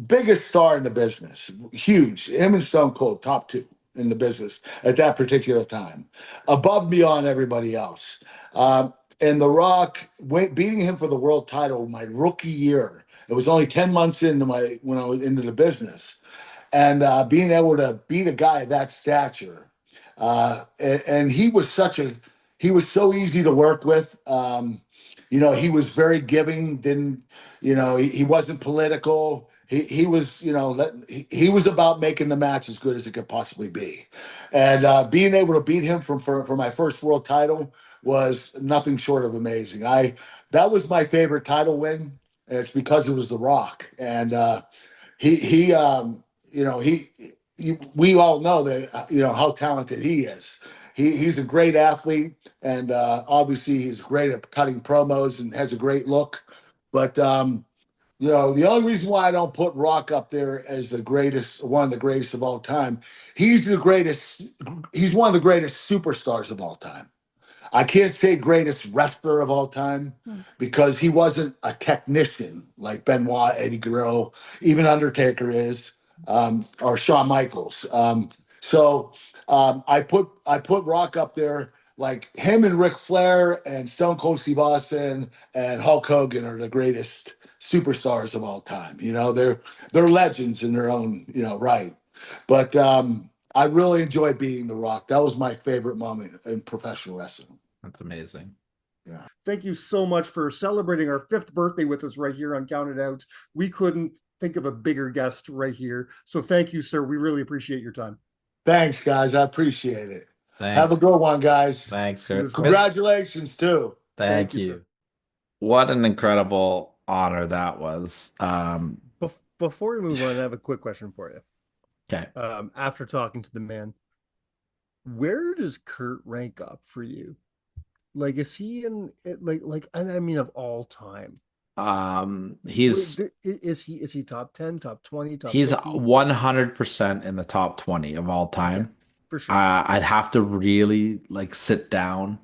biggest star in the business. Huge. Him and Stone Cold, top 2 in the business at that particular time, above and beyond everybody else. And The Rock beating him for the world title my rookie year. It was only 10 months when I was into the business, and being able to beat a guy of that stature. And he was so easy to work with. He was very giving. He wasn't political. He was, he was about making the match as good as it could possibly be. And being able to beat him for my first world title was nothing short of amazing. That was my favorite title win, and it's because it was The Rock. And we all know that how talented he is. He's a great athlete, and obviously he's great at cutting promos and has a great look. But the only reason why I don't put Rock up there as one of the greatest of all time, he's the greatest. He's one of the greatest superstars of all time. I can't say greatest wrestler of all time because he wasn't a technician like Benoit, Eddie Guerrero, even Undertaker is, or Shawn Michaels. I put Rock up there, like him and Ric Flair and Stone Cold Steve Austin and Hulk Hogan are the greatest superstars of all time. They're legends in their own right. But I really enjoyed beating The Rock. That was my favorite moment in professional wrestling. That's amazing. Yeah. Thank you so much for celebrating our 5th birthday with us right here on Count It Out. We couldn't think of a bigger guest right here. So thank you, sir. We really appreciate your time. Thanks, guys. I appreciate it. Thanks. Have a good one, guys. Thanks, Kurt. Congratulations, too. Thank you. What an incredible honor that was. Before we move on, I have a quick question for you. Okay. After talking to the man, where does Kurt rank up for you? Like, is he in I mean, of all time? Is he top 10, top 20, top he's 50? 100% in the top 20 of all time. For sure. I'd have to really like sit down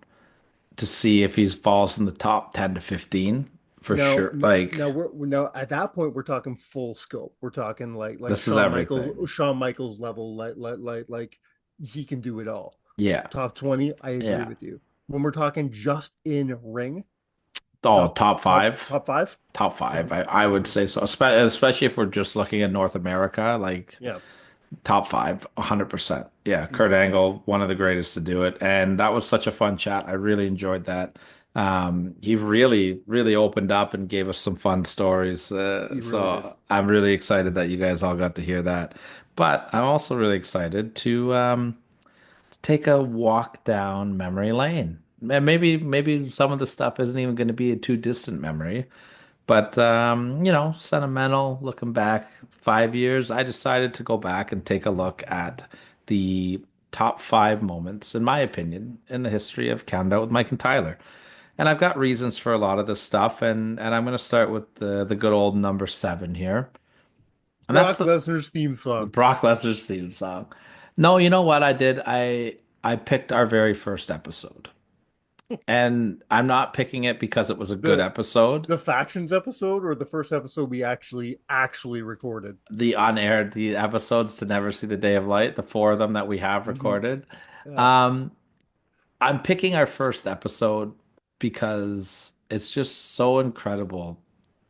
to see if he falls in the top 10 to 15 for Now, sure. Like we're now at that point we're talking full scope. We're talking like this is everything. Shawn Michaels level, like he can do it all. Yeah. Top 20, I agree Yeah. with you. When we're talking just in ring, Oh, top five. top five. Top five. I would say so. Especially if we're just looking at North America, like Yeah. top five, 100%. Yeah. Kurt Angle, one of the greatest to do it. And that was such a fun chat. I really enjoyed that. He really, really opened up and gave us some fun stories. He really did. So I'm really excited that you guys all got to hear that. But I'm also really excited to take a walk down memory lane. And maybe some of the stuff isn't even going to be a too distant memory. But sentimental looking back 5 years, I decided to go back and take a look at the top five moments, in my opinion, in the history of Count It Out with Mike and Tyler. And I've got reasons for a lot of this stuff, and I'm going to start with the good old number seven here. And that's Brock Lesnar's theme the song. Brock Lesnar's theme song. No, you know what I did? I picked our very first episode. And I'm not picking it because it was a good episode. The factions episode or the first episode we actually recorded? The unaired, the episodes to never see the day of light, the four of them that we have recorded. Yeah. I'm picking our first episode because it's just so incredible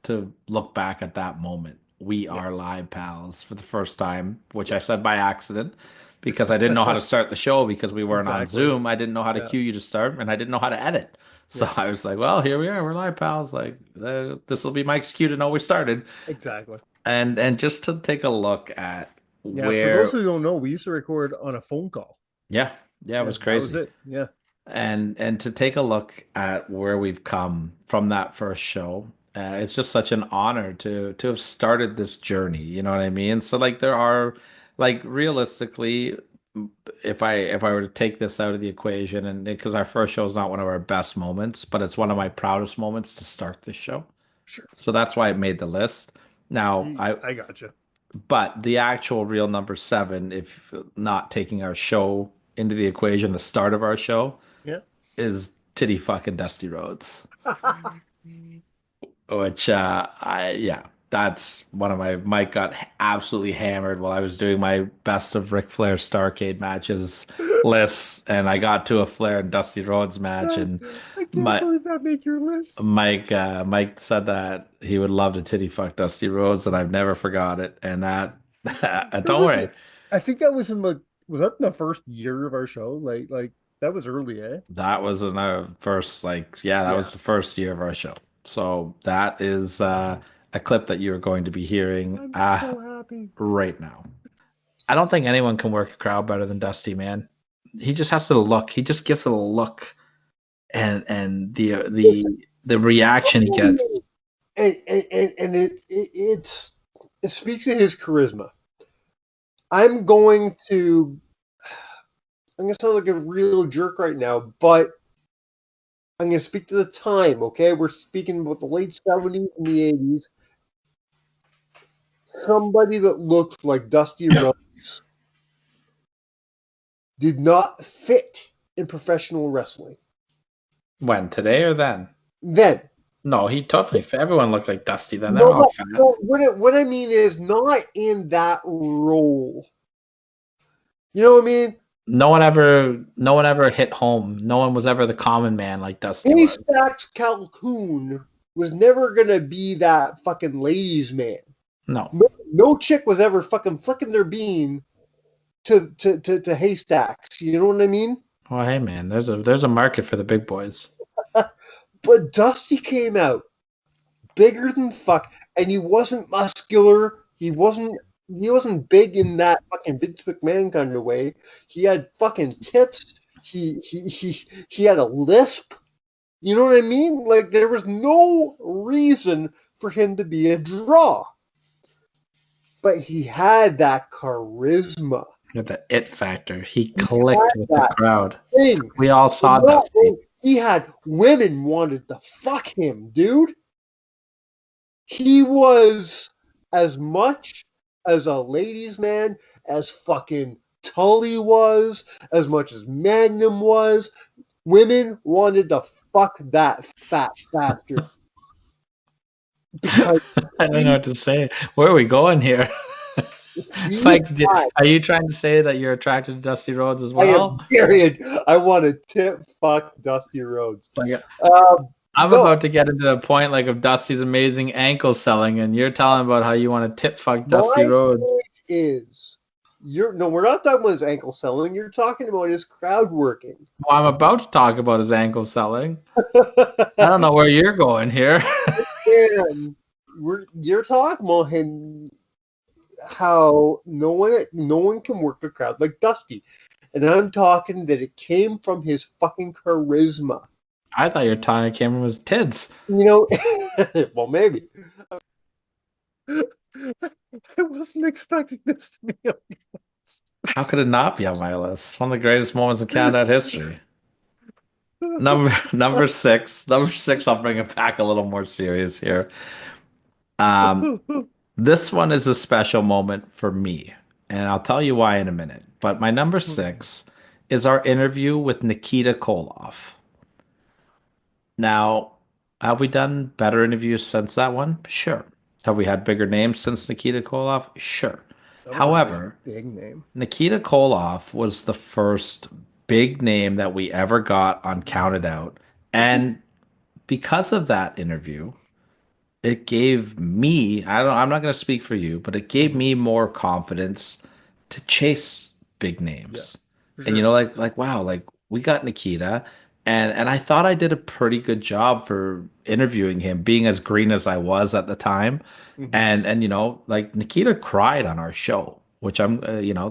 to look back at that moment. We are live pals for the first time, which I said by accident because I didn't know how to start the show because we weren't on Exactly. Zoom. I didn't know how to Yeah. cue you to start, and I didn't know how to edit. So Yeah. I was like, well, here we are. We're live pals. Like, this will be Mike's cue to know we started. Exactly. And just to take a look at Yeah, for where, those who don't know, we used to record on a phone call. yeah, it was crazy. That was it. Yeah. And to take a look at where we've come from that first show, it's just such an honor to have started this journey. You know what I mean? So like there are like realistically, if I were to take this out of the equation, and because our first show is not one of our best moments, but it's one of my proudest moments to start this show. Sure. So that's why it made the list. Now I gotcha. but the actual real number seven, if not taking our show into the equation, the start of our show Yeah. is Titty fucking Dusty Rhodes, which that's one of my Mike got absolutely hammered while I was doing my best of Ric Flair Starcade matches lists, and I got to a Flair and Dusty Rhodes match, and I can't believe that made your list. Mike said that he would love to titty fuck Dusty Rhodes, and I've never forgot it. And that don't worry, I think that was was that in the first year of our show? Like that was early, eh? that was in our first that was the first year of our show. So that is a clip that you're going to be hearing I'm so happy right now. I don't think anyone can work a crowd better than Dusty, man. He just has to look. He just gives it a look, and the reaction he gets. And it speaks to his charisma. I'm going to sound like a real jerk right now, but I'm going to speak to the time, okay? We're speaking about the late 70s and the 80s. Somebody that looked like Dusty Rhodes did not fit in professional wrestling. When, today or then? Then. No, he totally fit. Everyone looked like Dusty then. They're all fat. No, what I mean is not in that role. You know what I mean? No one ever hit home. No one was ever the common man like Dusty was. Haystacks Calhoun was never gonna be that fucking ladies' man. No. No chick was ever fucking flicking their bean to Haystacks. You know what I mean? Well, hey man, there's a market for the big boys. But Dusty came out bigger than fuck, and he wasn't muscular. He wasn't big in that fucking Vince McMahon kind of way. He had fucking tits. He had a lisp. You know what I mean? Like there was no reason for him to be a draw. But he had that charisma. He had the it factor. He clicked with the crowd. Thing. We all saw Dusty. He had women wanted to fuck him, dude. He was as much as a ladies' man as fucking Tully was, as much as Magnum was. Women wanted to fuck that fat bastard. Because I don't know what to say. Where are we going here? Mike, are you trying to say that you're attracted to Dusty Rhodes as well? I want to tip fuck Dusty Rhodes. I'm about to get into the point like of Dusty's amazing ankle selling, and you're telling about how you want to tip fuck Dusty Rhodes. We're not talking about his ankle selling. You're talking about his crowd working. Well, I'm about to talk about his ankle selling. I don't know where you're going here. You're talking about him, how no one can work the crowd like Dusty, and I'm talking that it came from his fucking charisma. I thought your time came from his tits. Well, maybe. I wasn't expecting this to be on your list. How could it not be on my list? It's one of the greatest moments in Canada history. Number six. I'll bring it back a little more serious here. This one is a special moment for me, and I'll tell you why in a minute. But my number 6 is our interview with Nikita Koloff. Now, have we done better interviews since that one? Sure. Have we had bigger names since Nikita Koloff? Sure. However, big name. Nikita Koloff was the first big name that we ever got on Counted Out. And because of that interview, it gave me, I'm not going to speak for you, but it gave me more confidence to chase big names. Yeah, sure. And like wow, like we got Nikita, and I thought I did a pretty good job for interviewing him, being as green as I was at the time. And like Nikita cried on our show, which I'm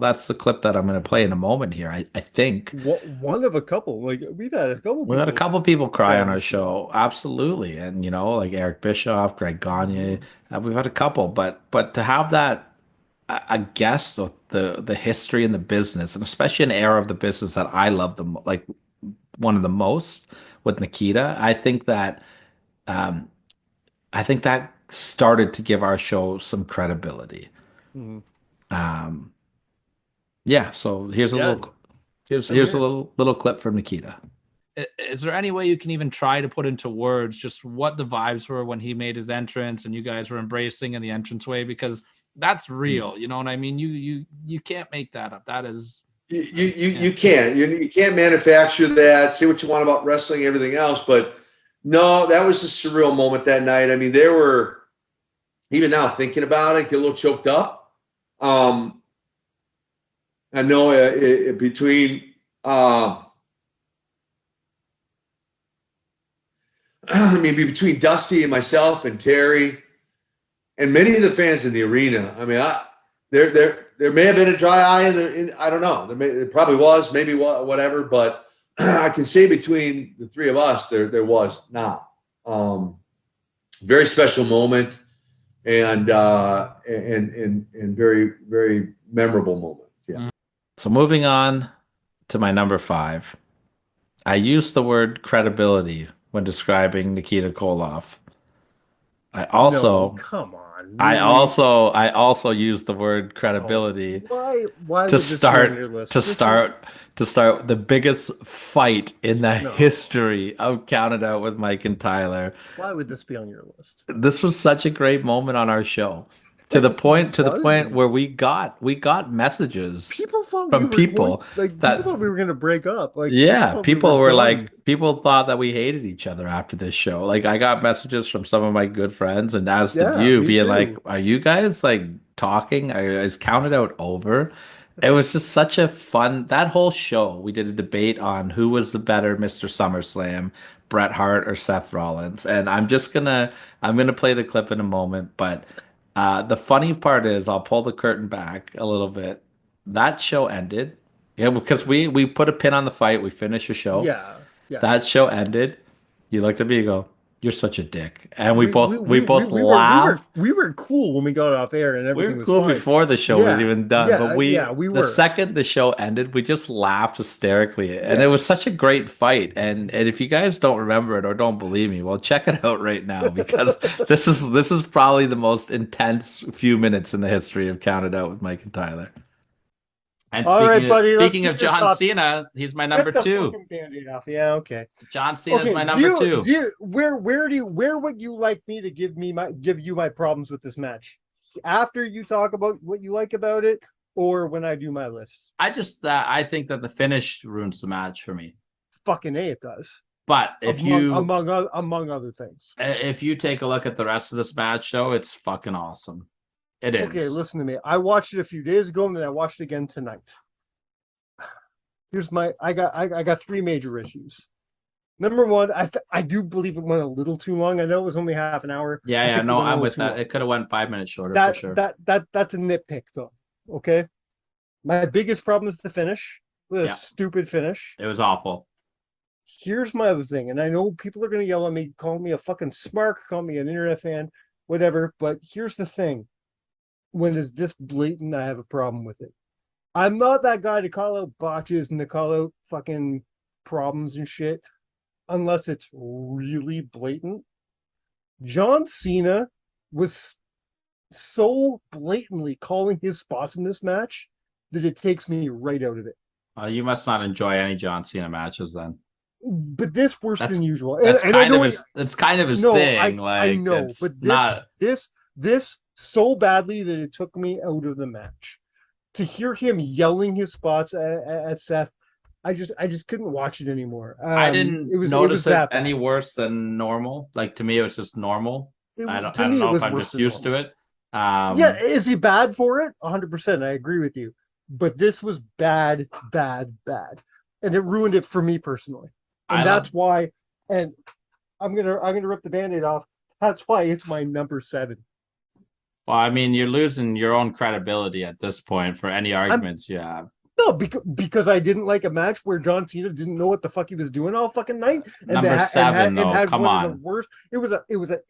that's the clip that I'm going to play in a moment here. I think one of a couple, like we've had a couple people cry on our show, absolutely. And like Eric Bischoff, Greg Gagne, we've had a couple, but to have that, I guess the history in the business, and especially an era of the business that I love them, like one of the most with Nikita, I think that started to give our show some credibility. Yeah, so here's a little clip from Nikita. Is there any way you can even try to put into words just what the vibes were when he made his entrance and you guys were embracing in the entranceway? Because that's real, you know what I mean? You can't make that up. That is you can't. You can't manufacture that, say what you want about wrestling, everything else, but no, that was a surreal moment that night. I mean, there were, even now thinking about it, get a little choked up. I know between between Dusty and myself and Terry and many of the fans in the arena, I mean, there may have been a dry eye I don't know. There probably was, maybe whatever, but I can say between the three of us, there was not. Very special moment and very, very memorable moment. Yeah. So moving on to my number 5, I used the word credibility when describing Nikita Koloff. Come on. Really? I also used the word credibility to start the biggest fight in the history of Counted Out with Mike and Tyler. Why would this be on your list? This was such a great moment on our show. To the point where we got messages from people that thought we were going to break up. Like, people thought that we hated each other after this show. Like, I got messages from some of my good friends, and as did you, being like, "Are you guys like talking? Is Counted Out over?" It was just such a fun, that whole show. We did a debate on who was the better Mr. SummerSlam, Bret Hart or Seth Rollins, and I'm gonna play the clip in a moment, but. The funny part is, I'll pull the curtain back a little bit. That show ended. Yeah, because we put a pin on the fight. We finished the show. Yeah. That show ended. You looked at me and go, "You're such a dick." And we both laughed. We were cool when we got off air and everything was fine. We were cool before the show was even done. Yeah, but we were. The second the show ended, we just laughed hysterically. And it was such a great fight. And if you guys don't remember it or don't believe me, well, check it out right now, because this is probably the most intense few minutes in the history of Counted Out with Mike and Tyler. And All right, buddy. speaking of John Cena, he's my number Get the 2. fucking Band-Aid off. Yeah, okay. John Cena's my number 2. Where would you like me to give you my problems with this match? After you talk about what you like about it, or when I do my list? I think that the finish ruins the match for me. Fucking A, it does. But if among other things, if you take a look at the rest of this match, though, it's fucking awesome. It is. Okay, listen to me. I watched it a few days ago, and then I watched it again tonight. Here's I got 3 major issues. Number 1, I do believe it went a little too long. I know it was only half an hour. Yeah, no, I'm with that. It could have went 5 minutes shorter for sure. That's a nitpick, though. Okay, my biggest problem is the finish. The stupid finish. It was awful. Here's my other thing, and I know people are going to yell at me, call me a fucking smark, call me an internet fan, whatever. But here's the thing: when it's this blatant, I have a problem with it. I'm not that guy to call out botches and to call out fucking problems and shit, unless it's really blatant. John Cena was so blatantly calling his spots in this match that it takes me right out of it. You must not enjoy any John Cena matches then. But this worse than usual. That's kind of his thing. I know, but this so badly that it took me out of the match. To hear him yelling his spots at Seth, I just couldn't watch it anymore. I didn't notice it any worse than normal. Like, to me, it was just normal. I don't know if I'm just used to it. Yeah, is he bad for it? 100%. I agree with you. But this was bad, and it ruined it for me personally. And that's why. And I'm gonna rip the Band-Aid off. That's why it's my number 7. Well, I mean, you're losing your own credibility at this point for any arguments you have. No, because I didn't like a match where John Cena didn't know what the fuck he was doing all fucking night. And number 7, come on. Of the worst. It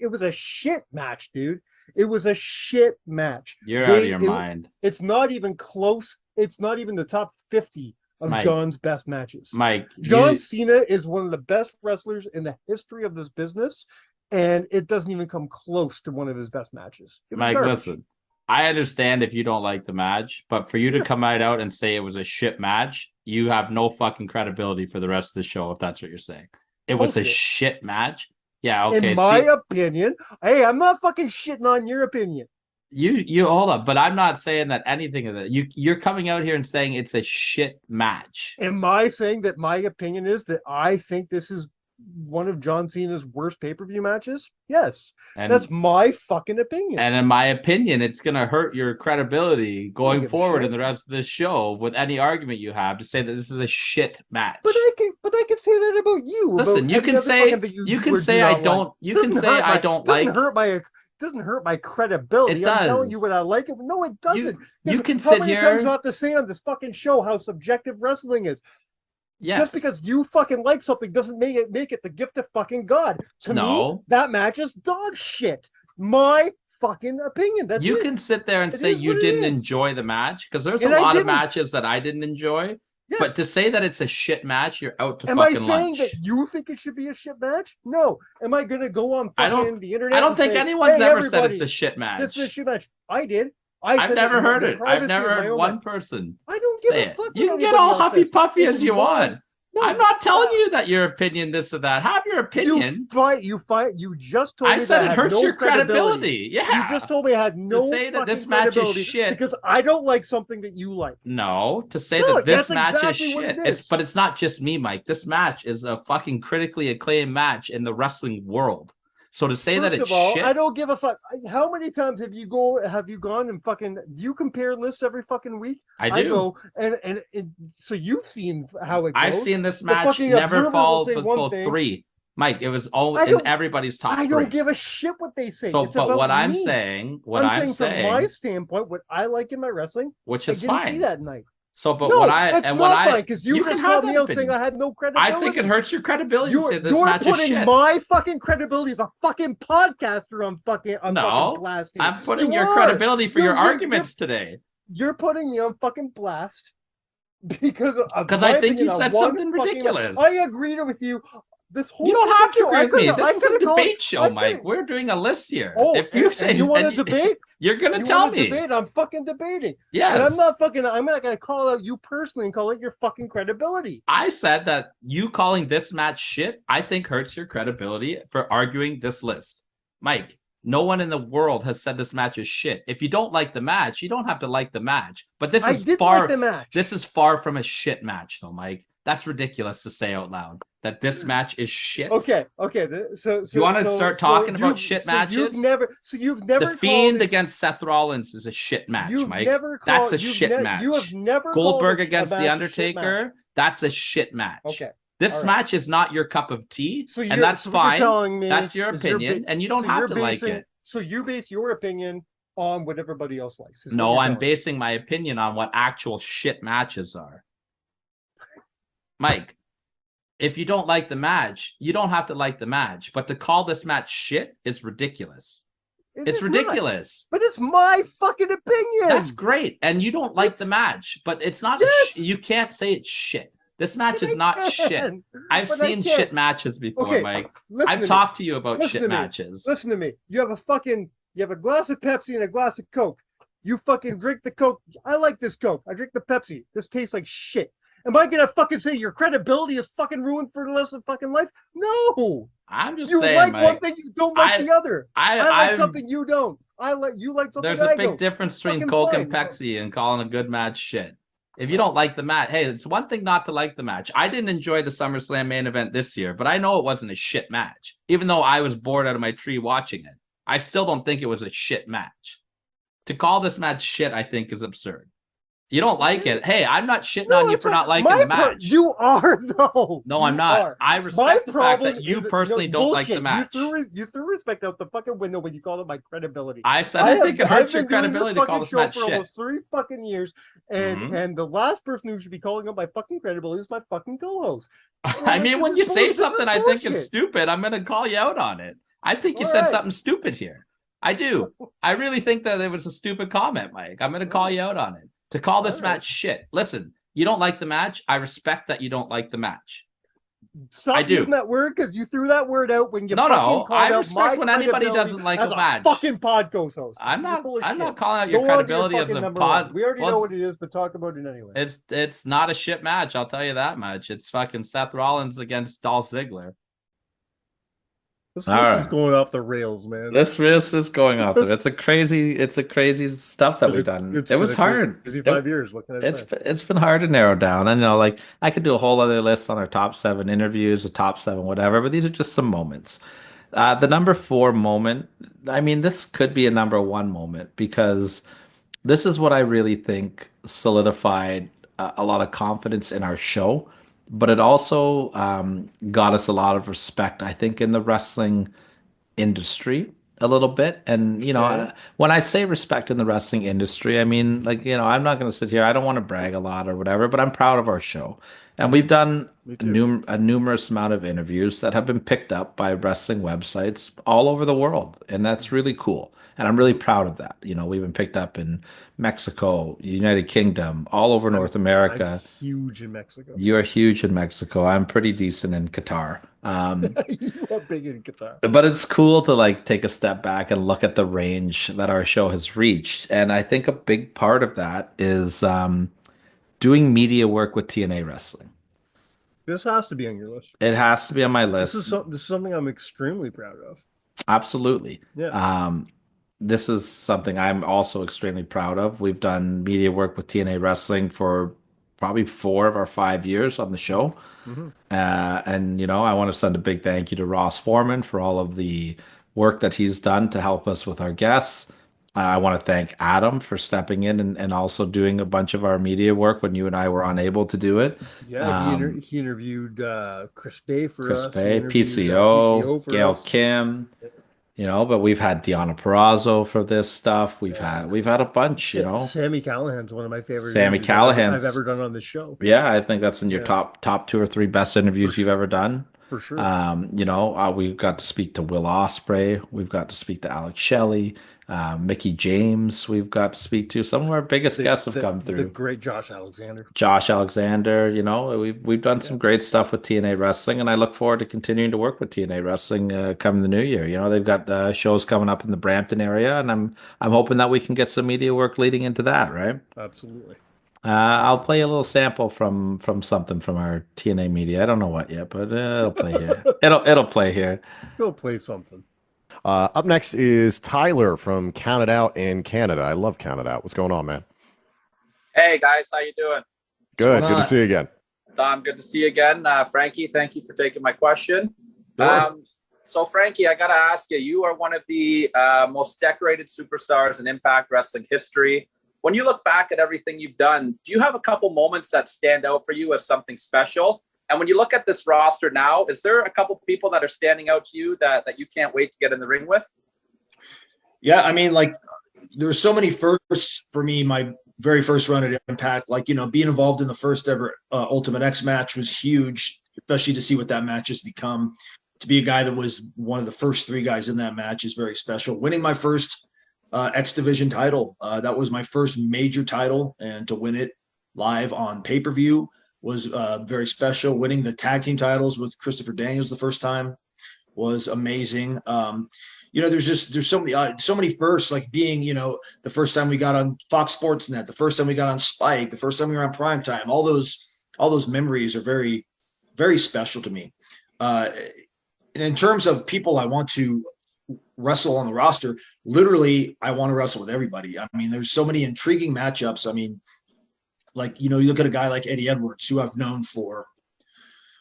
was a shit match, dude. It was a shit match. You're out of your mind. It's not even close. It's not even the top 50 of John's best matches. Mike, John Cena is one of the best wrestlers in the history of this business, and it doesn't even come close to one of his best matches. Mike, listen, I understand if you don't like the match, but for you to come out and say it was a shit match, you have no fucking credibility for the rest of the show, if that's what you're saying. It was a shit match? Yeah, okay. In my opinion, hey, I'm not fucking shitting on your opinion. You hold up, but I'm not saying that anything of that. You're coming out here and saying it's a shit match. Am I saying that my opinion is that I think this is one of John Cena's worst pay-per-view matches? Yes. And that's my fucking opinion. And in my opinion, it's going to hurt your credibility going forward in the rest of this show with any argument you have to say that this is a shit match. But I can say that about you. Listen, you can say I don't doesn't hurt my credibility. I'm telling you what I like. No, it doesn't. You can sit here. How many times do I have to say on this fucking show how subjective wrestling is? Yes. Just because you fucking like something doesn't make it the gift of fucking God. To me, that match is dog shit. My fucking opinion. That's you can sit there and say you didn't enjoy the match, because there's a lot of matches that I didn't enjoy. Yes. But to say that it's a shit match, you're out to fucking lunch. Am I saying that you think it should be a shit match? No. Am I going to go on fucking the internet? I don't think anyone's ever said it's a shit match. This is a shit match. I did. I've never heard it. I've never heard one person. I don't give a fuck. You can get all huffy puffy as you want. No, I'm not telling you that your opinion, this or that. Have your opinion. You just told me I said it hurts your credibility. Yeah. You just told me I had no to say that this match is shit because I don't like something that you like. No, to say that this match is shit. But it's not just me, Mike. This match is a fucking critically acclaimed match in the wrestling world. So to say that it's shit, I don't give a fuck. How many times have you gone and fucking you compare lists every fucking week? I do. Go and so you've seen how it goes. I've seen this match never fall below 3. Mike, it was all in everybody's top 3. I don't give a shit what they say. So, but what I'm saying, from my standpoint, what I like in my wrestling, which is I didn't see that night. So, but no, that's not fine, because you just called me out saying I had no credibility. I think it hurts your credibility to say this match is shit. You're putting my fucking credibility as a fucking podcaster on fucking blast. I'm putting your credibility for your arguments today. You're putting me on fucking blast because I think you said something ridiculous. I agreed with you. This whole you don't have to agree with me. This is a debate show, Mike. We're doing a list here. If you say you want to debate, You're gonna You tell want to me. debate? I'm fucking debating. Yes. And I'm not gonna call out you personally and call it your fucking credibility. I said that you calling this match shit, I think hurts your credibility for arguing this list. Mike, no one in the world has said this match is shit. If you don't like the match, you don't have to like the match. But this is like the match. This is far from a shit match, though, Mike. That's ridiculous to say out loud. That this match is shit. Okay. So you want to start talking about shit matches? You've never The Fiend against Seth Rollins is a shit match, Mike. That's a shit match. You have never Goldberg against The Undertaker. That's a shit match. Okay. This match is not your cup of tea, so and that's fine. That's your is opinion, and you don't have to like it. So you base your opinion on what everybody else likes. No, I'm basing my opinion on what actual shit matches are. Mike, if you don't like the match, you don't have to like the match. But to call this match shit is ridiculous. It's ridiculous. But it's my fucking opinion. That's great. And you don't like the match, but it's not. Yes. You can't say it's shit. This match is not shit. I've seen shit matches before, Mike. I've talked to you about shit matches. Listen to me. You have a glass of Pepsi and a glass of Coke. You fucking drink the Coke. I like this Coke. I drink the Pepsi. This tastes like shit. Am I gonna fucking say your credibility is fucking ruined for the rest of fucking life? No. I'm just saying, you like Mike, one thing, you don't like the other. I like something you don't. You like something. There's a big difference between Coke and Pepsi and calling a good match shit. If you don't like the match, hey, it's one thing not to like the match. I didn't enjoy the SummerSlam main event this year, but I know it wasn't a shit match. Even though I was bored out of my tree watching it, I still don't think it was a shit match. To call this match shit, I think, is absurd. You don't like it. Hey, I'm not shitting on you for not liking the match. You are, though. No, I'm not. I respect the fact that you personally don't like the match. You threw respect out the fucking window when you called it my credibility. I said I think it hurts your credibility to call this match shit. For almost 3 fucking years, and the last person who should be calling up my fucking credibility is my fucking co-host. I mean, when you say something I think is stupid, I'm going to call you out on it. I think you said something stupid here. I do. I really think that it was a stupid comment, Mike. I'm going to call you out on it. To call this match shit. Listen, you don't like the match. I respect that you don't like the match. Stop using that word because you threw that word out when you I respect when anybody doesn't like a match. Fucking podcast host. I'm not calling out your credibility as a pod. We already know what it is, but talk about it anyway. It's not a shit match. I'll tell you that much. It's fucking Seth Rollins against Dolph Ziggler. This is going off the rails, man. This is going off the. It's a crazy stuff that we've done. It was hard. 5 years. What can I say? It's been hard to narrow down. I know, like I could do a whole other list on our top 7 interviews, a top 7 whatever, but these are just some moments. The number 4 moment. I mean, this could be a number 1 moment because this is what I really think solidified a lot of confidence in our show. But it also got us a lot of respect, I think, in the wrestling industry a little bit. And, you know, when I say respect in the wrestling industry, I mean, like, you know, I'm not going to sit here. I don't want to brag a lot or whatever, but I'm proud of our show. And we've done a numerous amount of interviews that have been picked up by wrestling websites all over the world. And that's really cool. And I'm really proud of that. You know, we've been picked up in Mexico, United Kingdom, all over North America. I'm huge in Mexico. You are huge in Mexico. I'm pretty decent in Qatar. You are big in Qatar. But it's cool to like take a step back and look at the range that our show has reached. And I think a big part of that is doing media work with TNA Wrestling. This has to be on your list. It has to be on my list. This is something I'm extremely proud of. Absolutely. Yeah. This is something I'm also extremely proud of. We've done media work with TNA Wrestling for probably 4 of our 5 years on the show. Mm-hmm. And, you know, I want to send a big thank you to Ross Foreman for all of the work that he's done to help us with our guests. I want to thank Adam for stepping in and also doing a bunch of our media work when you and I were unable to do it. Yeah, he interviewed Chris Bay for us. Chris Bay, PCO, Gail Kim. You know, but we've had Deonna Purrazzo for this stuff. We've had a bunch. You know, Sammy Callahan's one of my favorite. Sammy Callahan I've ever done on this show. Yeah, I think that's in your top 2 or 3 best interviews you've ever done. For sure. You know, we got to speak to Will Ospreay. We've got to speak to Alex Shelley. Mickey James, we've got to speak to. Some of our biggest guests have come The through. great Josh Alexander. Josh Alexander, we've done some great stuff with TNA Wrestling, and I look forward to continuing to work with TNA Wrestling coming the new year. They've got shows coming up in the Brampton area, and I'm hoping that we can get some media work leading into that, right? Absolutely. I'll play a little sample from something from our TNA media. I don't know what yet, but it'll play here. It'll play here. Go play something. Up next is Tyler from Count It Out in Canada. I love Count It Out. What's going on, man? Hey guys, how you doing? Good. Good to see you again. Don, good to see you again. Frankie, thank you for taking my question. Sure. So Frankie, I got to ask you, you are one of the most decorated superstars in Impact Wrestling history. When you look back at everything you've done, do you have a couple moments that stand out for you as something special? And when you look at this roster now, is there a couple people that are standing out to you that you can't wait to get in the ring with? Yeah, I mean, like, there's so many firsts for me. My very first run at Impact, like, being involved in the first ever Ultimate X match was huge, especially to see what that match has become. To be a guy that was one of the first three guys in that match is very special. Winning my first X Division title, that was my first major title, and to win it live on pay-per-view was very special. Winning the tag team titles with Christopher Daniels the first time was amazing. There's so many firsts, like being, the first time we got on Fox Sports Net, the first time we got on Spike, the first time we were on Primetime. All those memories are very, very special to me. And in terms of people I want to wrestle on the roster, literally, I want to wrestle with everybody. I mean, there's so many intriguing matchups. I mean, like, you look at a guy like Eddie Edwards, who I've known for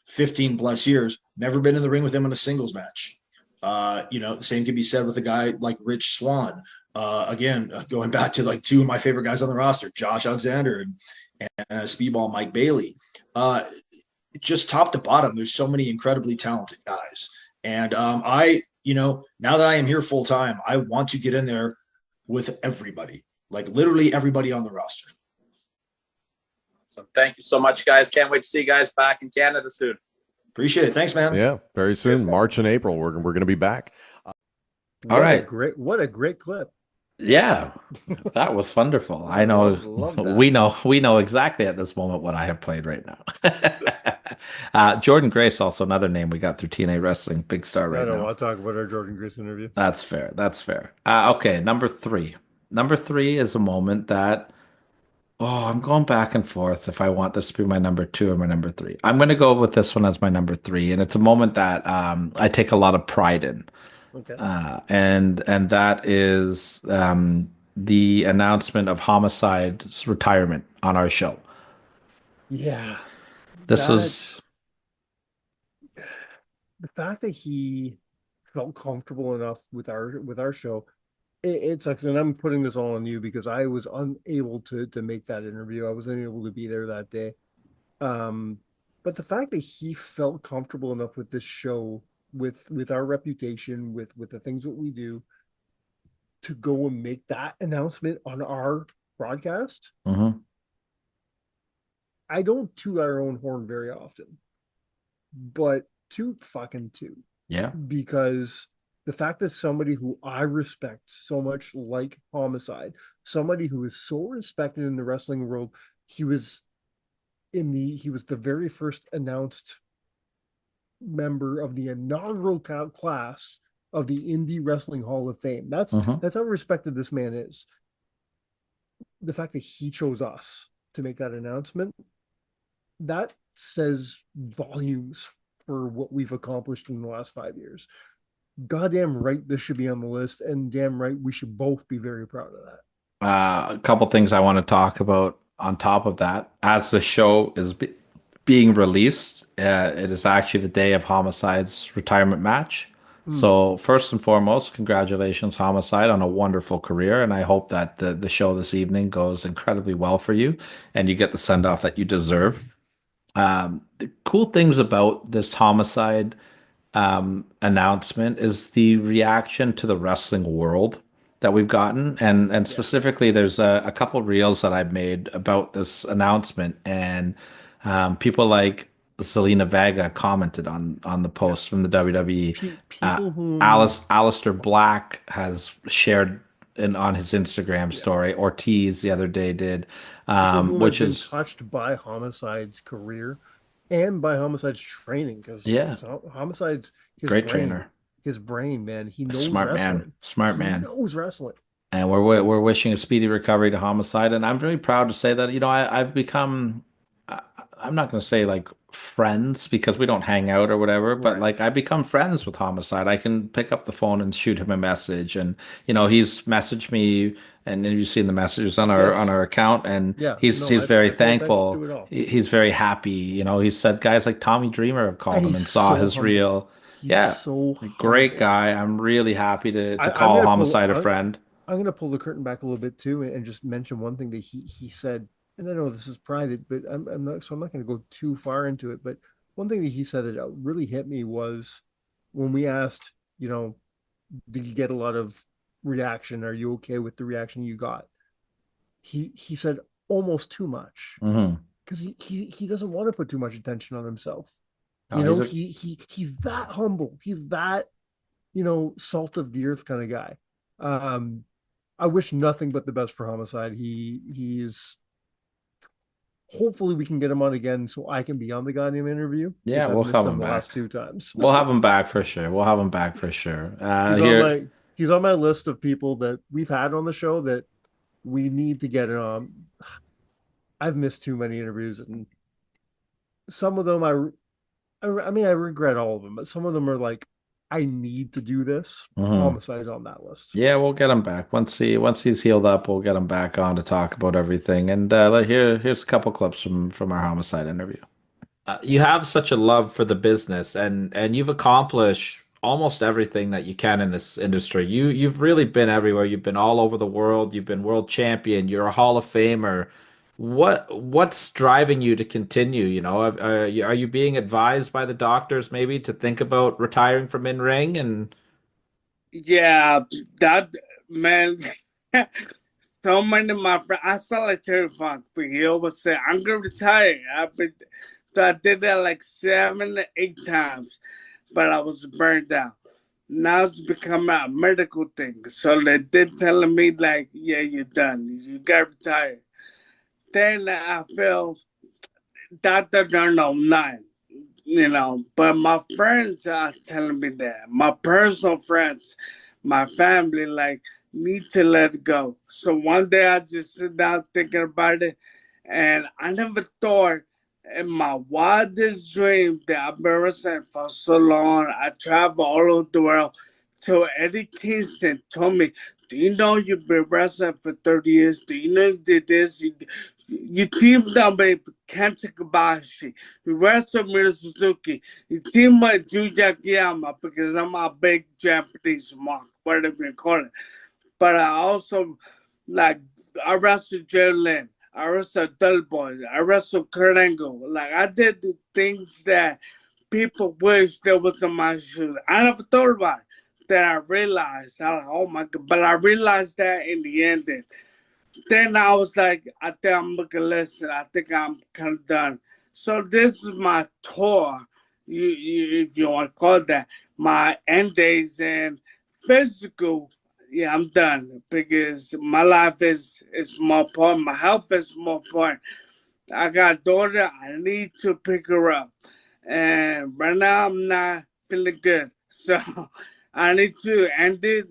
15 plus years, never been in the ring with him in a singles match. The same can be said with a guy like Rich Swann. Again, going back to like two of my favorite guys on the roster, Josh Alexander and Speedball Mike Bailey. Just top to bottom, there's so many incredibly talented guys. And now that I am here full time, I want to get in there with everybody, like literally everybody on the roster. So thank you so much, guys. Can't wait to see you guys back in Canada soon. Appreciate it. Thanks, man. Yeah, very soon, March and April, we're going to be back. All right. What a great clip. Yeah, that was wonderful. I know we know exactly at this moment what I have played right now. Jordan Grace, also another name we got through TNA Wrestling, big star right now. I don't want to talk about our Jordan Grace interview. That's fair. Okay, number three. Number three is a moment that, I'm going back and forth if I want this to be my number two or my number three. I'm going to go with this one as my number three, and it's a moment that I take a lot of pride in. Okay. And that is the announcement of Homicide's retirement on our show. Yeah. This was the fact that he felt comfortable enough with our show. It sucks, and I'm putting this all on you because I was unable to make that interview. I wasn't able to be there that day. But the fact that he felt comfortable enough with this show, with our reputation, with the things that we do, to go and make that announcement on our broadcast. Mm-hmm. I don't toot our own horn very often, but toot. Yeah. Because the fact that somebody who I respect so much, like Homicide, somebody who is so respected in the wrestling world, he was the very first announced member of the inaugural class of the Indie Wrestling Hall of Fame. That's how respected this man is. The fact that he chose us to make that announcement, that says volumes for what we've accomplished in the last 5 years. Goddamn right this should be on the list, and damn right we should both be very proud of that. A couple things I want to talk about on top of that. As the show is being released, it is actually the day of Homicide's retirement match. So first and foremost, congratulations, Homicide, on a wonderful career, and I hope that the show this evening goes incredibly well for you and you get the send-off that you deserve. The cool things about this Homicide announcement is the reaction to the wrestling world that we've gotten, and specifically there's a couple reels that I've made about this announcement, and people like Zelina Vega commented on the post from the WWE. People who Alistair Black has shared on his Instagram story. Ortiz the other day did, People who have which been is touched by Homicide's career and by Homicide's training, because yeah, Homicide's great trainer, his brain, man, he knows smart man, wrestling. smart He man. knows wrestling. And we're wishing a speedy recovery to Homicide. And I'm really proud to say that, I've become, I'm not going to say like friends because we don't hang out or whatever, but Right. like I become friends with Homicide. I can pick up the phone and shoot him a message, and he's messaged me, and you've seen the messages on our Yes. account, and Yeah. he's No, he's very I pay attention thankful. to it all. He's very happy. He said guys like Tommy Dreamer have And called him he's and saw so his humble. reel. He's Yeah, so a great humble. guy. I'm really happy to I'm call Homicide a friend. I'm gonna pull the curtain back a little bit too, and just mention one thing that he said. And I know this is private, but I'm not, so I'm not going to go too far into it. But one thing that he said that really hit me was when we asked, did you get a lot of reaction? Are you okay with the reaction you got? He said almost too much, Hmm. because he doesn't want to put too much attention on himself. Oh, He's that humble. He's that, salt of the earth kind of guy. I wish nothing but the best for Homicide. He's hopefully we can get him on again so I can be on the goddamn interview. Yeah, Because I've we'll missed have him him the back. last 2 times. We'll have him back for sure. We'll have him back for sure. He's on Here, my he's on my list of people that we've had on the show that we need to get it on. I've missed too many interviews, and some of them I mean I regret all of them, but some of them are like I need to do this. Mhm. Homicide's on that list. Yeah, we'll get him back once he's healed up. We'll get him back on to talk about everything. And here's a couple clips from our Homicide interview. You have such a love for the business, and you've accomplished almost everything that you can in this industry. You've really been everywhere. You've been all over the world. You've been world champion. You're a Hall of Famer. What's driving you to continue? Are you being advised by the doctors maybe to think about retiring from in ring? And Yeah, that man. So many of my friends, I saw like Terry Funk, but he always said, "I'm gonna retire." So I did that like 7, 8 times, but I was burned out. Now it's become a medical thing. So they did telling me like, "Yeah, you're done. You got retired." Then I feel Doctor don't know nothing, But my friends are telling me that. My personal friends, my family, like, need to let it go. So one day I just sit down thinking about it, and I never thought in my wildest dream that I've been wrestling for so long. I travel all over the world. Till Eddie Kingston told me, "Do you know you've been wrestling for 30 years? Do you know you did this? You teamed up with Kenta Kobashi. You wrestled with Suzuki. You teamed with Yuya Kiyama because I'm a big Japanese monk, whatever you call it. But I also, like, I wrestled Jerry Lynn. I wrestled Dull Boy. I wrestled Kurt Angle. Like, I did the things that people wish there was in my shoes. I never thought about it. Then I realized, oh my God. But I realized that in the ending. Then I was like, I think I'm gonna listen. I think I'm kind of done. So this is my tour, if you want to call it that, my end days and physical. Yeah, I'm done because my life is more important. My health is more important. I got a daughter. I need to pick her up, and right now I'm not feeling good. So I need to end it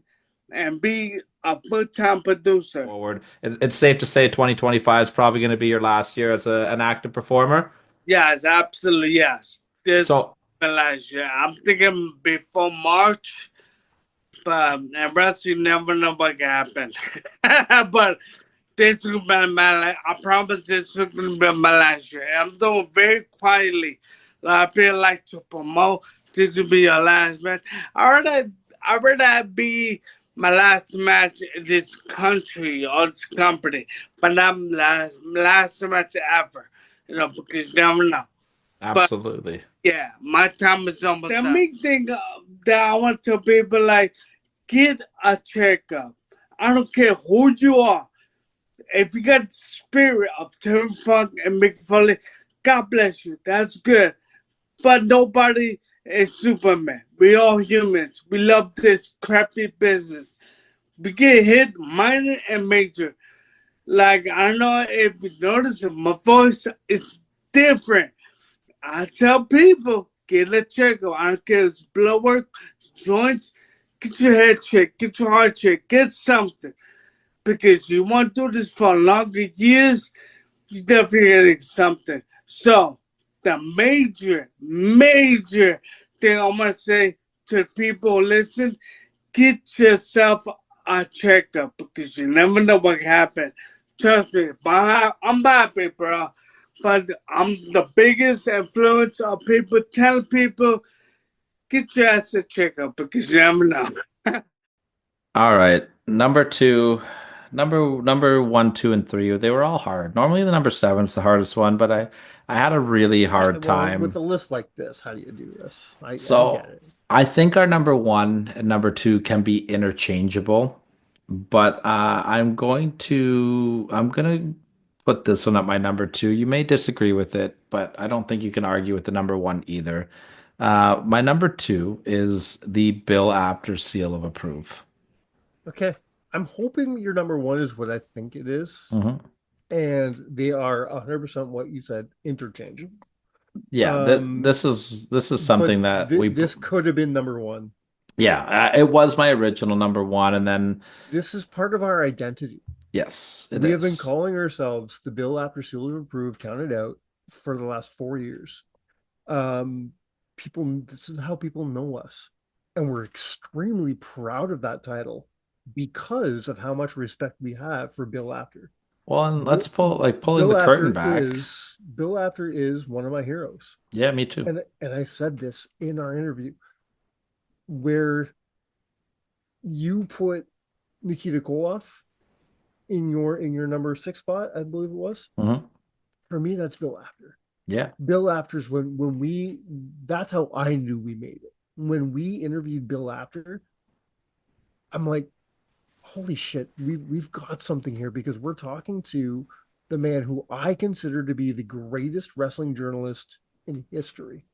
and be a full-time producer. forward, it's safe to say 2025 is probably going to be your last year as an active performer. Yes, absolutely, yes. This So last year. I'm thinking before March, but and rest you never know what can happen. But this will be I promise this will be my last year. I'm doing very quietly. A lot of people like to promote. This will be your last match. I already be my last match in this country or this company, but not last match ever. Because you never know. absolutely. Yeah, my time is almost the main thing that I want to people like get a checkup. I don't care who you are. If you got the spirit of Terry Funk and Mick Foley, God bless you. That's good. But nobody is Superman. We all humans. We love this crappy business. We get hit minor and major. Like, I don't know if you notice it, my voice is different. I tell people, get a checkup. I don't care if it's blood work, joints, get your head checked, get your heart checked, get something. Because you want to do this for longer years, you definitely getting something. So, the major thing I'm going to say to the people who listen, get yourself a checkup because you never know what happened. Trust me, I'm happy, bro. But I'm the biggest influence of people telling people, get your ass a checkup because you never know. All right. Number one, two, and three, they were all hard. Normally the number seven's the hardest one, but I had a really hard Well, with time. a list like this, how do you do this? I get So it. I think our number one and number two can be interchangeable, but I'm gonna put this one at my number two. You may disagree with it, but I don't think you can argue with the number one either. My number two is the Bill Apter seal of approve. Okay. I'm hoping your number one is what I think it is. Mhm. And they are 100% what you said, interchangeable. Yeah, this is something that this could have been number one. Yeah, it was my original number one, and then This is part of our identity. yes, it We have been is. calling ourselves the Bill After Seal of Approved Counted Out for the last 4 years. This is how people know us, and we're extremely proud of that title because of how much respect we have for Bill After. Well, and let's pulling the curtain back. Bill After is one of my heroes. Yeah, me too. And I said this in our interview where you put Nikita Koloff in your number 6 spot, I believe it was. Mhm. For me, that's Bill After. Yeah. Bill After's that's how I knew we made it. When we interviewed Bill After, I'm like, holy shit, we've got something here because we're talking to the man who I consider to be the greatest wrestling journalist in history.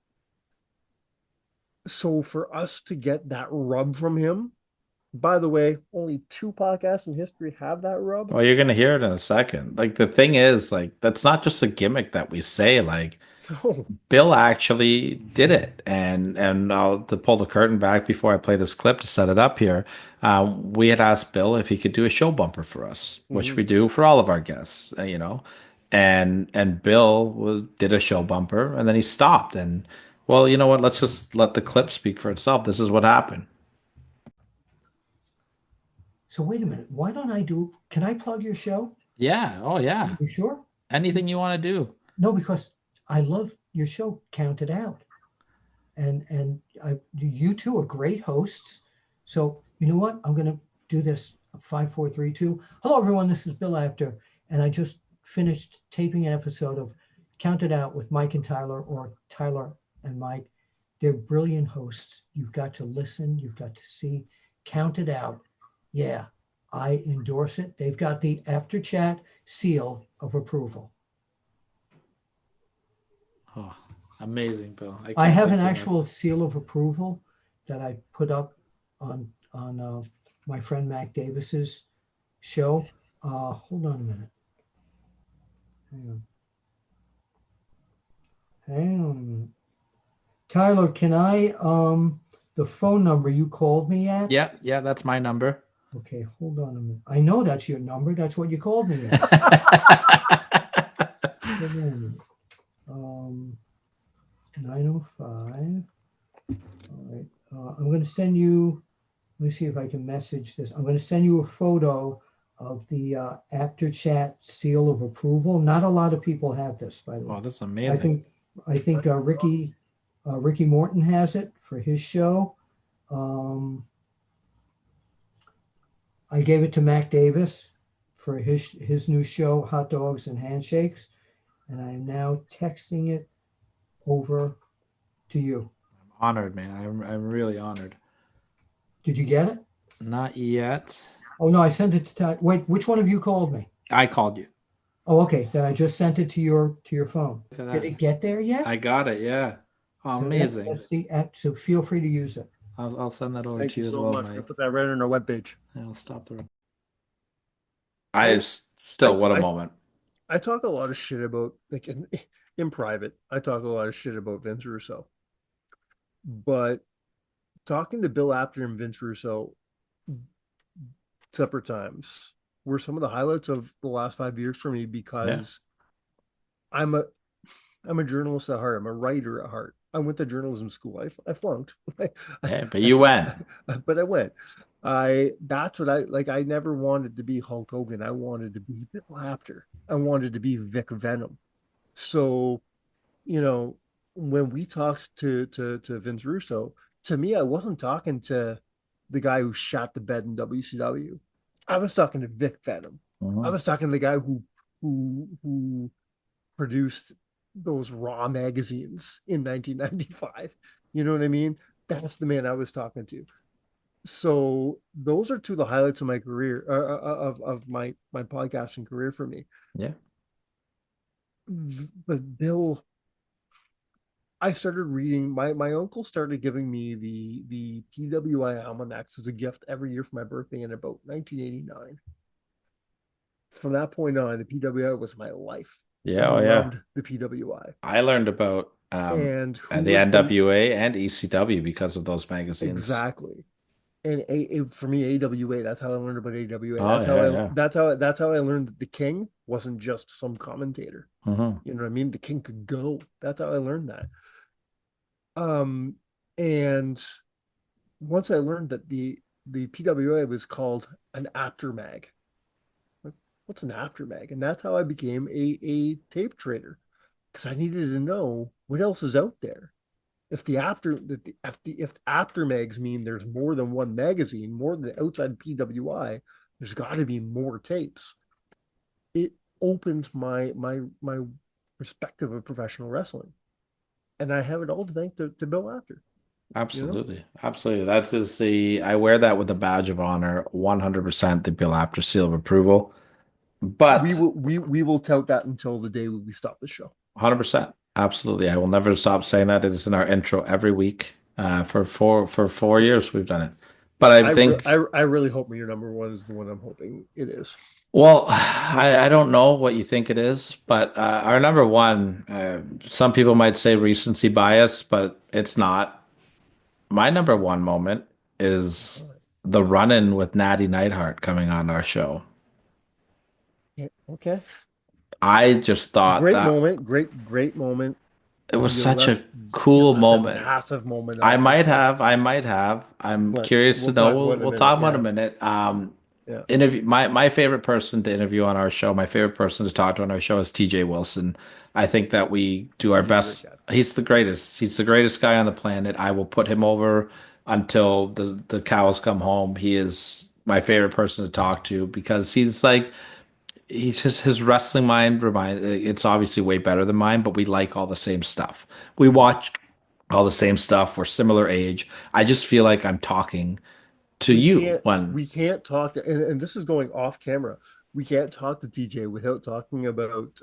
So for us to get that rub from him, by the way, only 2 podcasts in history have that rub. Well, you're gonna hear it in a second. Like the thing is, like that's not just a gimmick that we say. Like No. Bill actually did it, and to pull the curtain back before I play this clip to set it up here, we had asked Bill if he could do a show bumper for us, which we do for all of our guests, and Bill did a show bumper, and then he stopped, and well, you know what? Let's just let the clip speak for itself. This is what happened. So wait a minute. Why don't can I plug your show? Yeah. Oh, yeah. You sure? Anything you want to do. No, because I love your show, Counted Out. And you two are great hosts. So you know what? I'm going to do this. 5, 4, 3, 2. Hello, everyone. This is Bill Apter. And I just finished taping an episode of Counted Out with Mike and Tyler, or Tyler and Mike. They're brilliant hosts. You've got to listen. You've got to see. Counted Out. Yeah, I endorse it. They've got the After Chat seal of approval. Oh, amazing, Bill. I have an actual seal of approval that I put up on my friend Mac Davis's show. Hold on a minute. Hang on a minute. Tyler, can I the phone number you called me at? Yeah, that's my number. Okay, hold on a minute. I know that's your number. That's what you called me at. Hold on a minute. 905. All right. I'm going to send you, let me see if I can message this. I'm going to send you a photo of the After Chat seal of approval. Not a lot of people have this, by the way. Wow, that's amazing. I think Ricky Morton has it for his show. I gave it to Mac Davis for his new show, Hot Dogs and Handshakes, and I'm now texting it over to you. I'm honored, man. I'm really honored. Did you get it? Not yet. Oh no, I sent it to wait. Which one of you called me? I called you. Oh, okay. Then I just sent it to your phone. Did it get there yet? I got it. Yeah. Oh, amazing. That's the app. So feel free to use it. I'll send that over Thank to you you as so well, much. We'll Mike. put that right on our webpage. I'll stop the. I Still, what a I moment. I talk a lot of shit about, like, in private. I talk a lot of shit about Vince Russo, but talking to Bill Apter and Vince Russo separate times were some of the highlights of the last 5 years for me, Yeah. because I'm a I'm a journalist at heart. I'm a writer at heart. I went to journalism school. I flunked. Yeah, but you went. But I went. That's what I like. I never wanted to be Hulk Hogan. I wanted to be Bill Apter. I wanted to be Vic Venom. So, you know, when we talked to Vince Russo, to me, I wasn't talking to the guy who shot the bed in WCW. I was talking to Vic Venom. Mhm. I was talking to the guy who produced those Raw magazines in 1995. You know what I mean? That's the man I was talking to. So those are two of the highlights of my career, of my podcasting career for me. Yeah. But Bill, I started reading. My uncle started giving me the PWI almanacs as a gift every year for my birthday in about 1989. From that point on, the PWI was my life. Yeah, I oh yeah. loved the PWI. I learned about And who the was the NWA and ECW because of those magazines. exactly? And for me, AWA. That's how I learned about AWA. Oh yeah. That's how I learned that the King wasn't just some commentator. Mhm. You know what I mean? The King could go. That's how I learned that. And once I learned that the PWA was called an aftermag. Like, what's an aftermag? And that's how I became a tape trader, because I needed to know what else is out there. If after mags mean there's more than one magazine, more than outside PWI, there's got to be more tapes. It opened my perspective of professional wrestling, and I have it all to thank to Bill Apter. Absolutely. Absolutely. That's just I wear that with a badge of honor, 100% the Bill Apter seal of approval. But we will tout that until the day we stop the show. 100%. Absolutely. I will never stop saying that. It is in our intro every week. For 4 years we've done it. But I think I really hope your number one is the one I'm hoping it is. well, I don't know what you think it is, but our number one, some people might say recency bias, but it's not. My number one moment is the run-in with Natty Neidhart coming on our show. Okay. I just thought Great that moment. Great moment. it was You such a left cool a moment. massive moment. I off might his have. list. I might have. I'm But curious to we'll know. talk about it in a We'll minute, talk about it yeah. in a minute. Yeah. Interview. My favorite person to interview on our show. My favorite person to talk to on our show is TJ Wilson. I think that we do our TJ's a great best. guy. He's the greatest. He's the greatest guy on the planet. I will put him over until the cows come home. He is my favorite person to talk to because he's just his wrestling mind it's obviously way better than mine, but we like all the same stuff. We watch all the same stuff. We're similar age. I just feel like I'm talking to you when We can't talk to, and this is going off camera. We can't talk to TJ without talking about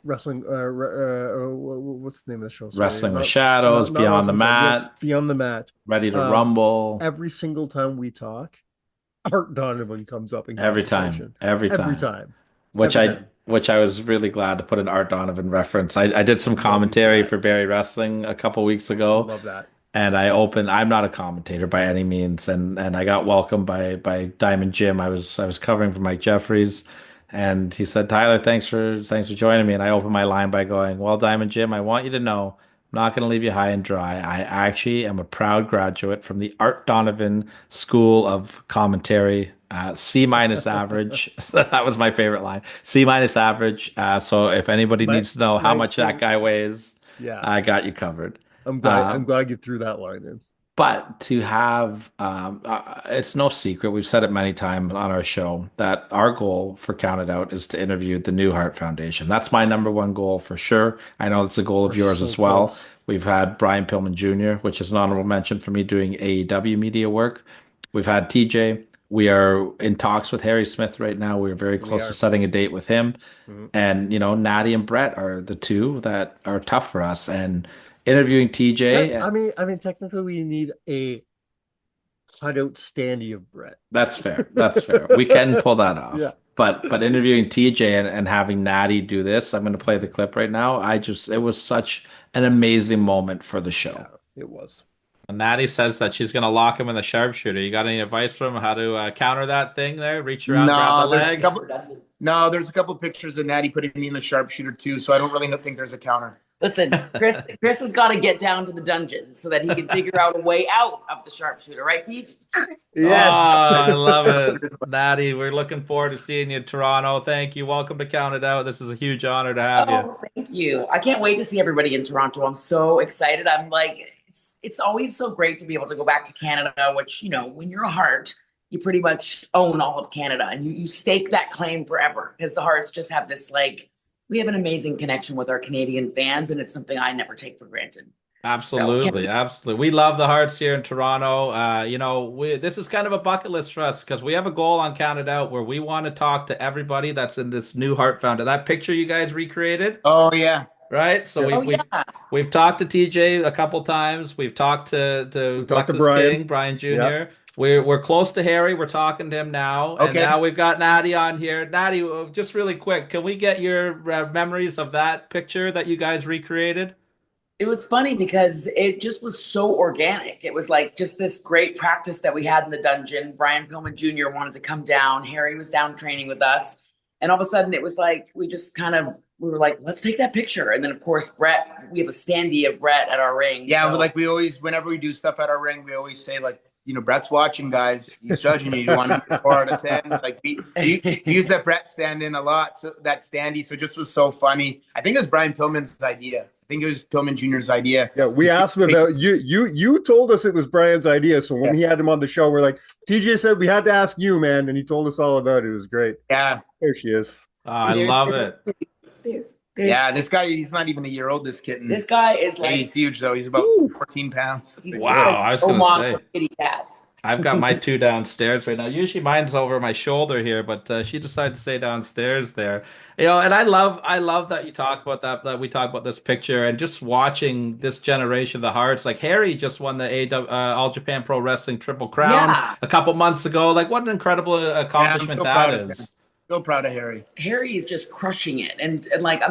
wrestling. What's the name of the show? Sorry, Wrestling with Shadows, not Beyond the wrestling. Yeah, Mat, Beyond the Mat. Ready to Rumble. Every single time we talk, Art Donovan comes up in Every conversation. time. Every Every time. time. Which Every I time. which I was really glad to put an Art Donovan reference. I did some Love you for commentary that. for Barry Wrestling a couple weeks ago. Love that. And I'm not a commentator by any means, and I got welcomed by Diamond Jim. I was covering for Mike Jeffries, and he said, "Tyler, thanks for joining me." And I opened my line by going, "Well, Diamond Jim, I want you to know I'm not going to leave you high and dry. I actually am a proud graduate from the Art Donovan School of Commentary, C minus average." So that was my favorite line, C minus average. So if anybody needs to know how much that guy weighs, yeah, I got you covered. I'm glad you threw that line in. But to have, it's no secret, we've said it many times on our show, that our goal for Count It Out is to interview the New Heart Foundation. That's my number one goal for sure. I know it's a goal of We're yours so as well. close. We've had Brian Pillman Jr., which is an honorable mention for me doing AEW media work. We've had TJ. We are in talks with Harry Smith right now. We're very close to setting a date with him. Mhm. And, Natty and Brett are the two that are tough for us. And interviewing TJ. I mean, technically, we need a cutout standee of Brett. That's fair. That's fair. We can pull that off. Yeah. But interviewing TJ and having Natty do this, I'm going to play the clip right now. It was such an amazing moment for the show. Yeah, it was. And Natty says that she's going to lock him in the sharpshooter. You got any advice from how to counter that thing there? Reach around, grab the leg? There's a couple pictures of Natty putting me in the sharpshooter too, so I don't really think there's a counter. Listen, Chris has got to get down to the dungeon so that he can figure out a way out of the sharpshooter, right, Teach? Yes. Oh, I love it. Natty, we're looking forward to seeing you in Toronto. Thank you. Welcome to Count It Out. This is a huge honor to have you. Thank you. I can't wait to see everybody in Toronto. I'm so excited. I'm like, it's always so great to be able to go back to Canada, which, you know, when you're a Heart, you pretty much own all of Canada and you stake that claim forever because the Hearts just have this, like, we have an amazing connection with our Canadian fans, and it's something I never take for granted. Absolutely, absolutely. We love the Hearts here in Toronto. You know, this is kind of a bucket list for us because we have a goal on Count It Out where we want to talk to everybody that's in this new Heart Fountain. That picture you guys recreated? Oh, yeah. Right? So we've talked to TJ a couple times. We've talked to Brian Jr. Yep. We're close to Harry. We're talking to him now. Okay. And now we've got Natty on here. Natty, just really quick, can we get your memories of that picture that you guys recreated? It was funny because it just was so organic. It was like just this great practice that we had in the dungeon. Brian Pillman Jr. wanted to come down. Harry was down training with us. And all of a sudden it was like, we were like, let's take that picture. And then of course, Brett, we have a standee of Brett at our ring. Yeah, so. Like we always, whenever we do stuff at our ring, we always say like, you know, Brett's watching, guys. He's judging you. You want to be 4 out of 10. Like we use that Brett stand in a lot. So that standee. So it just was so funny. I think it was Brian Pillman's idea. I think it was Pillman Jr.'s idea. Yeah, we asked him about you told us it was Brian's idea. So when he had him on the show, we're like, TJ said we had to ask you, man, and he told us all about it. It was great. Yeah. There she is. I love it. Yeah, this guy, he's not even a year old, this kitten. This guy is like... He's huge, though. He's about 14 pounds. Wow, I was going to say. Kitty cats. I've got my 2 downstairs right now. Usually mine's over my shoulder here, but she decided to stay downstairs there. You know, and I love that you talk about that we talk about this picture and just watching this generation of the Hearts. Like Harry just won the All Japan Pro Wrestling Triple Crown a couple months ago. Like what an incredible accomplishment that is. So proud of Harry. Harry is just crushing it. And like,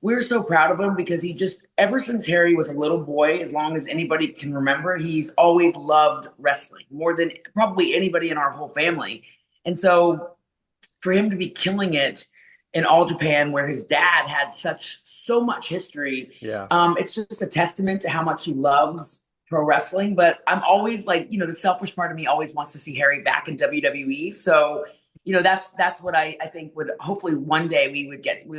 we're so proud of him because he just, ever since Harry was a little boy, as long as anybody can remember, he's always loved wrestling more than probably anybody in our whole family. And so for him to be killing it in All Japan, where his dad had so much history, it's just a testament to how much he loves pro wrestling. But I'm always like, you know, the selfish part of me always wants to see Harry back in WWE. So you know, that's what I think would hopefully one day we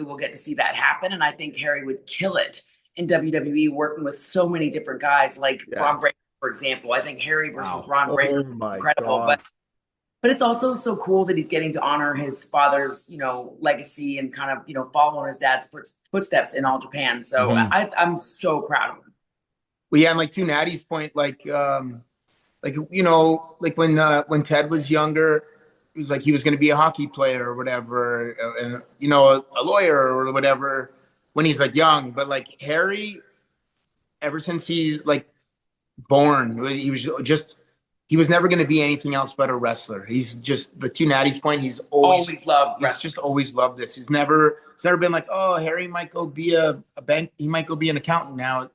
will get to see that happen. And I think Harry would kill it in WWE working with so many different guys like Ron Breaker, for example. I think Harry versus Ron Breaker is incredible. God. But it's also so cool that he's getting to honor his father's, you know, legacy and kind of, you know, follow in his dad's footsteps in All Japan. So I'm so proud of him. Well, yeah, and like to Natty's point, like you know, like when Ted was younger, it was like he was going to be a hockey player or whatever, and you know, a lawyer or whatever when he's like young. But like Harry, ever since he's like born, he was never going to be anything else but a wrestler. He's just the to Natty's point. He's always loved. He's just always loved this. It's never been like, oh, Harry might go be a bank. He might go be an accountant now.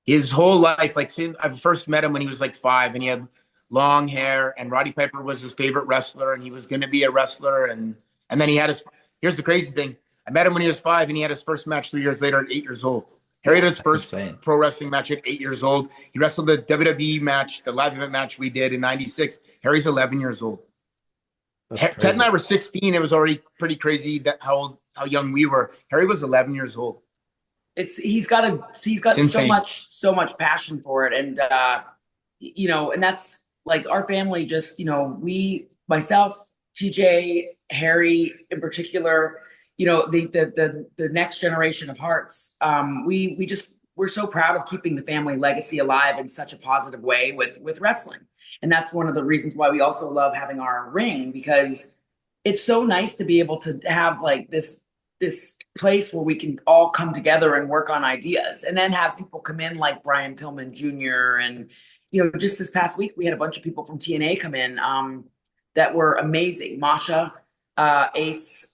His whole life, like since I first met him when he was like 5, and he had long hair, and Roddy Piper was his favorite wrestler, and he was going to be a wrestler. And then he had here's the crazy thing. I met him when he was 5, and he had his first match 3 years later at 8 years old. Harry had his first pro wrestling match at 8 years old. He wrestled the WWE match, the live event match we did in '96. Harry's 11 years old. Ted and I were 16. It was already pretty crazy how young we were. Harry was 11 years old. He's got so much passion for it. And, you know, and that's, like our family just, you know, myself, TJ, Harry in particular, you know, the next generation of Hearts, we're so proud of keeping the family legacy alive in such a positive way with wrestling. And that's one of the reasons why we also love having our ring, because it's so nice to be able to have like this this place where we can all come together and work on ideas, and then have people come in like Brian Pillman Jr. And, just this past week, we had a bunch of people from TNA come in that were amazing. Masha, Ace,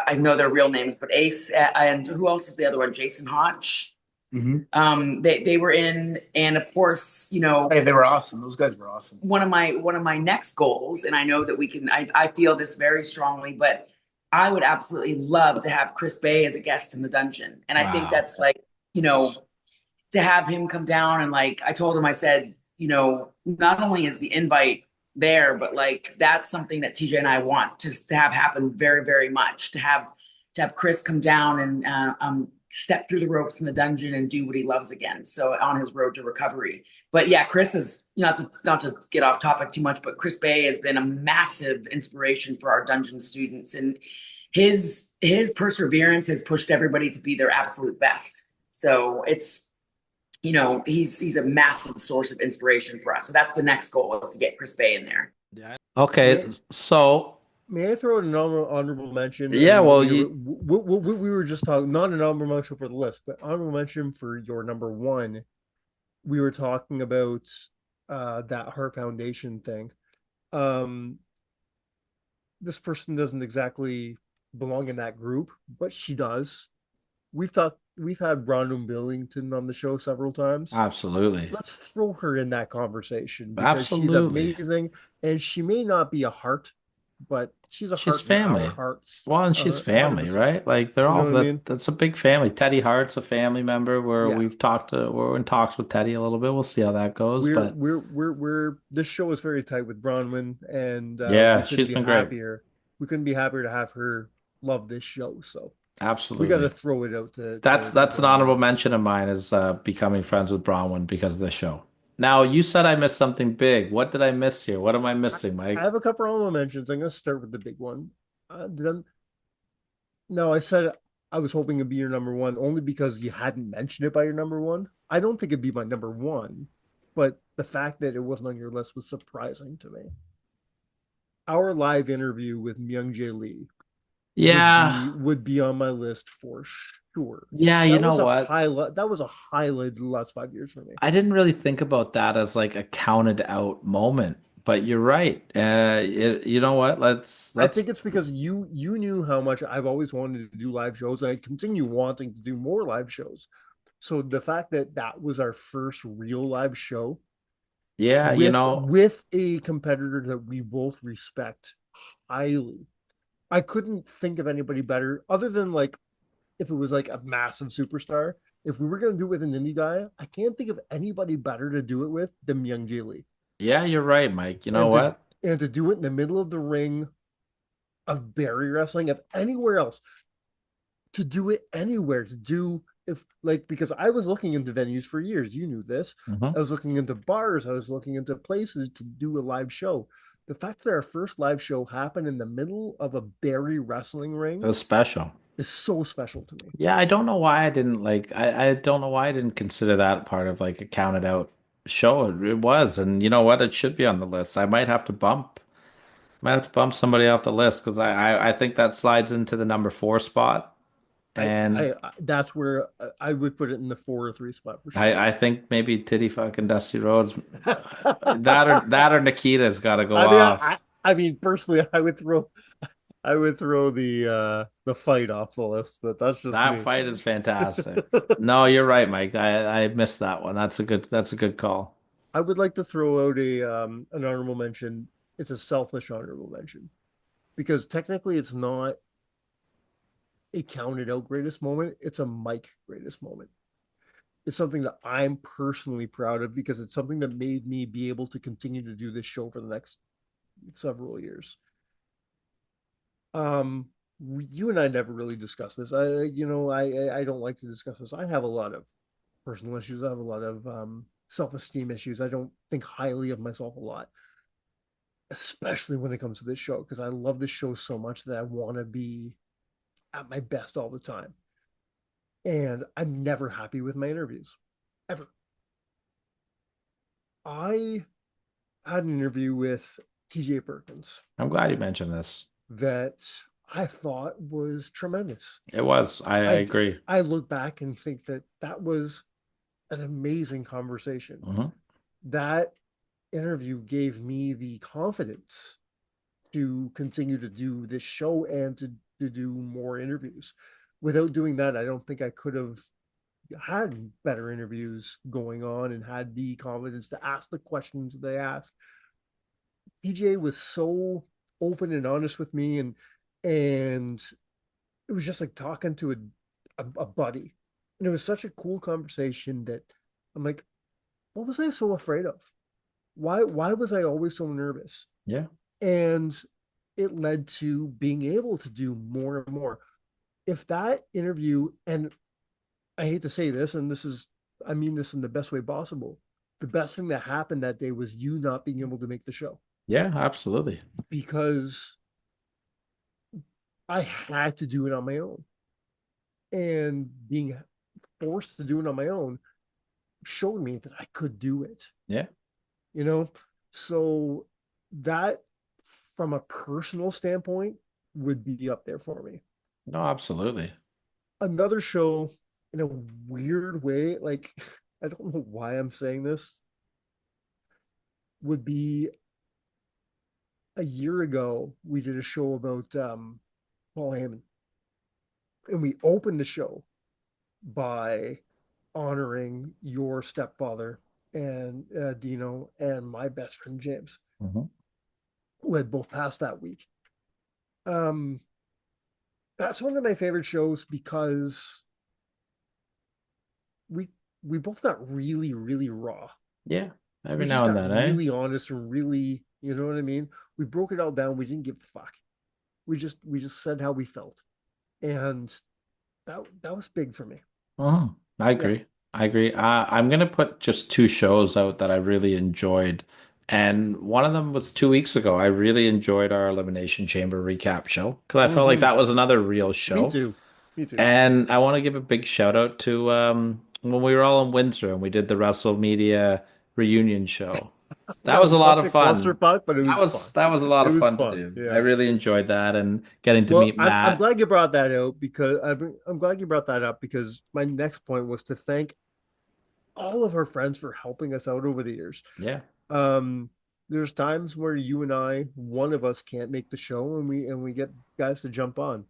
I know their real names, but Ace, and who else is the other one? Jason Hodge. Mm-hmm. They were in, and of course, Hey, they were awesome. Those guys were awesome. One of my next goals, and I know that we can. I feel this very strongly, but I would absolutely love to have Chris Bay as a guest in the dungeon, and I think that's like, to have him come down, and like I told him, I said, not only is the invite there, but like that's something that TJ and I want to have happen very, very much. To have Chris come down and step through the ropes in the dungeon and do what he loves again. So on his road to recovery. But yeah, Chris is, not to get off topic too much, but Chris Bay has been a massive inspiration for our dungeon students, and his perseverance has pushed everybody to be their absolute best. So it's, he's a massive source of inspiration for us. So that's the next goal, is to get Chris Bay in there. Yeah. Okay. So may I throw an honorable mention? Yeah, well, we were just talking, not an honorable mention for the list, but honorable mention for your number one. We were talking about that Heart Foundation thing. This person doesn't exactly belong in that group, but she does. We've had Bronwyn Billington on the show several times. Absolutely. Let's throw her in that conversation, because Absolutely. she's amazing, and she may not be a heart, but she's She's family. Hearts. Well, and she's family, 100%. right? Like they're all what I mean? That's a big family. Teddy Hart's a family member where we're in talks with Teddy a little bit. We'll see how that goes. We're this show is very tight with Bronwyn, and yeah, she's been great. We couldn't be happier to have her love this show. So absolutely, we got to throw it out to. That's an honorable mention of mine, is becoming friends with Bronwyn because of this show. Now, you said I missed something big. What did I miss here? What am I missing, Mike? I have a couple honorable mentions. I'm going to start with the big one. No, I said I was hoping it'd be your number one only because you hadn't mentioned it by your number one. I don't think it'd be my number one, but the fact that it wasn't on your list was surprising to me. Our live interview with Myung-Jae Lee would be on my list for sure. Yeah, you know what? That was a highlight of the last 5 years for me. I didn't really think about that as like a counted out moment, but you're right. You know what? I think it's because you knew how much I've always wanted to do live shows, and I continue wanting to do more live shows. So the fact that was our first real live show, with a competitor that we both respect highly, I couldn't think of anybody better, other than like if it was like a massive superstar. If we were going to do it with an indie guy, I can't think of anybody better to do it with than Myung-Jae Lee. Yeah, you're right, Mike. You know what? And to do it in the middle of the ring of Barry wrestling, of anywhere else, to do it anywhere, because I was looking into venues for years. You knew this. I was looking into bars. I was looking into places to do a live show. The fact that our first live show happened in the middle of a Barry wrestling ring, it was special. It's so special to me. Yeah, I don't know why I didn't I don't know why I didn't consider that part of like a counted out show. It was, and you know what? It should be on the list. I might have to bump somebody off the list, because I think that slides into the number 4 spot. And I that's where I would put it in the 4 or 3 spot for sure. I think maybe Titty fucking Dusty Rhodes, that or Nikita's got to go off. I mean, personally, I would throw the fight off the list, but that's just that me. Fight is fantastic. No, you're right, Mike. I missed that one. That's a good call. I would like to throw out an honorable mention. It's a selfish honorable mention, because technically it's not a counted out greatest moment. It's a Mike greatest moment. It's something that I'm personally proud of, because it's something that made me be able to continue to do this show for the next several years. You and I never really discussed this. I don't like to discuss this. I have a lot of personal issues. I have a lot of self-esteem issues. I don't think highly of myself a lot, especially when it comes to this show, because I love this show so much that I want to be at my best all the time. And I'm never happy with my interviews, ever. I had an interview with TJ Perkins. I'm glad you mentioned this. That I thought was tremendous. It was. I I agree. I look back and think that that was an amazing conversation. Mhm. That interview gave me the confidence to continue to do this show and to do more interviews. Without doing that, I don't think I could have had better interviews going on and had the confidence to ask the questions that they asked. PJ was so open and honest with me, and it was just like talking to a buddy. And it was such a cool conversation that I'm like, what was I so afraid of? Why was I always so nervous? Yeah. And it led to being able to do more and more. If that interview, and I hate to say this, and I mean this in the best way possible, the best thing that happened that day was you not being able to make the show. Yeah, absolutely. Because I had to do it on my own. And being forced to do it on my own showed me that I could do it. Yeah. You know, so that from a personal standpoint would be up there for me. No, absolutely. Another show in a weird way, like I don't know why I'm saying this, would be a year ago we did a show about Paul Heyman. And we opened the show by honoring your stepfather and Dino and my best friend James, who had both passed that week. That's one of my favorite shows because we both got really, really raw. Yeah. Every We now just and got then, eh? really honest and really, you know what I mean? We broke it all down. We didn't give a fuck. We just said how we felt. And that was big for me. Oh, I agree. I agree. I'm gonna put just two shows out that I really enjoyed, and one of them was 2 weeks ago. I really enjoyed our Elimination Chamber recap show because I felt like that was another real show. Me too. Me too. And I want to give a big shout out to when we were all in Windsor and we did the WrestleMedia reunion show. That was a lot of fun. Clusterfuck, but it was fun. That was a lot It of was fun fun, to do. yeah. I really enjoyed that and getting to Well, meet I'm Matt. glad you brought that out because I'm glad you brought that up because my next point was to thank all of our friends for helping us out over the years. Yeah. There's times where you and I, one of us can't make the show, and we get guys to jump on.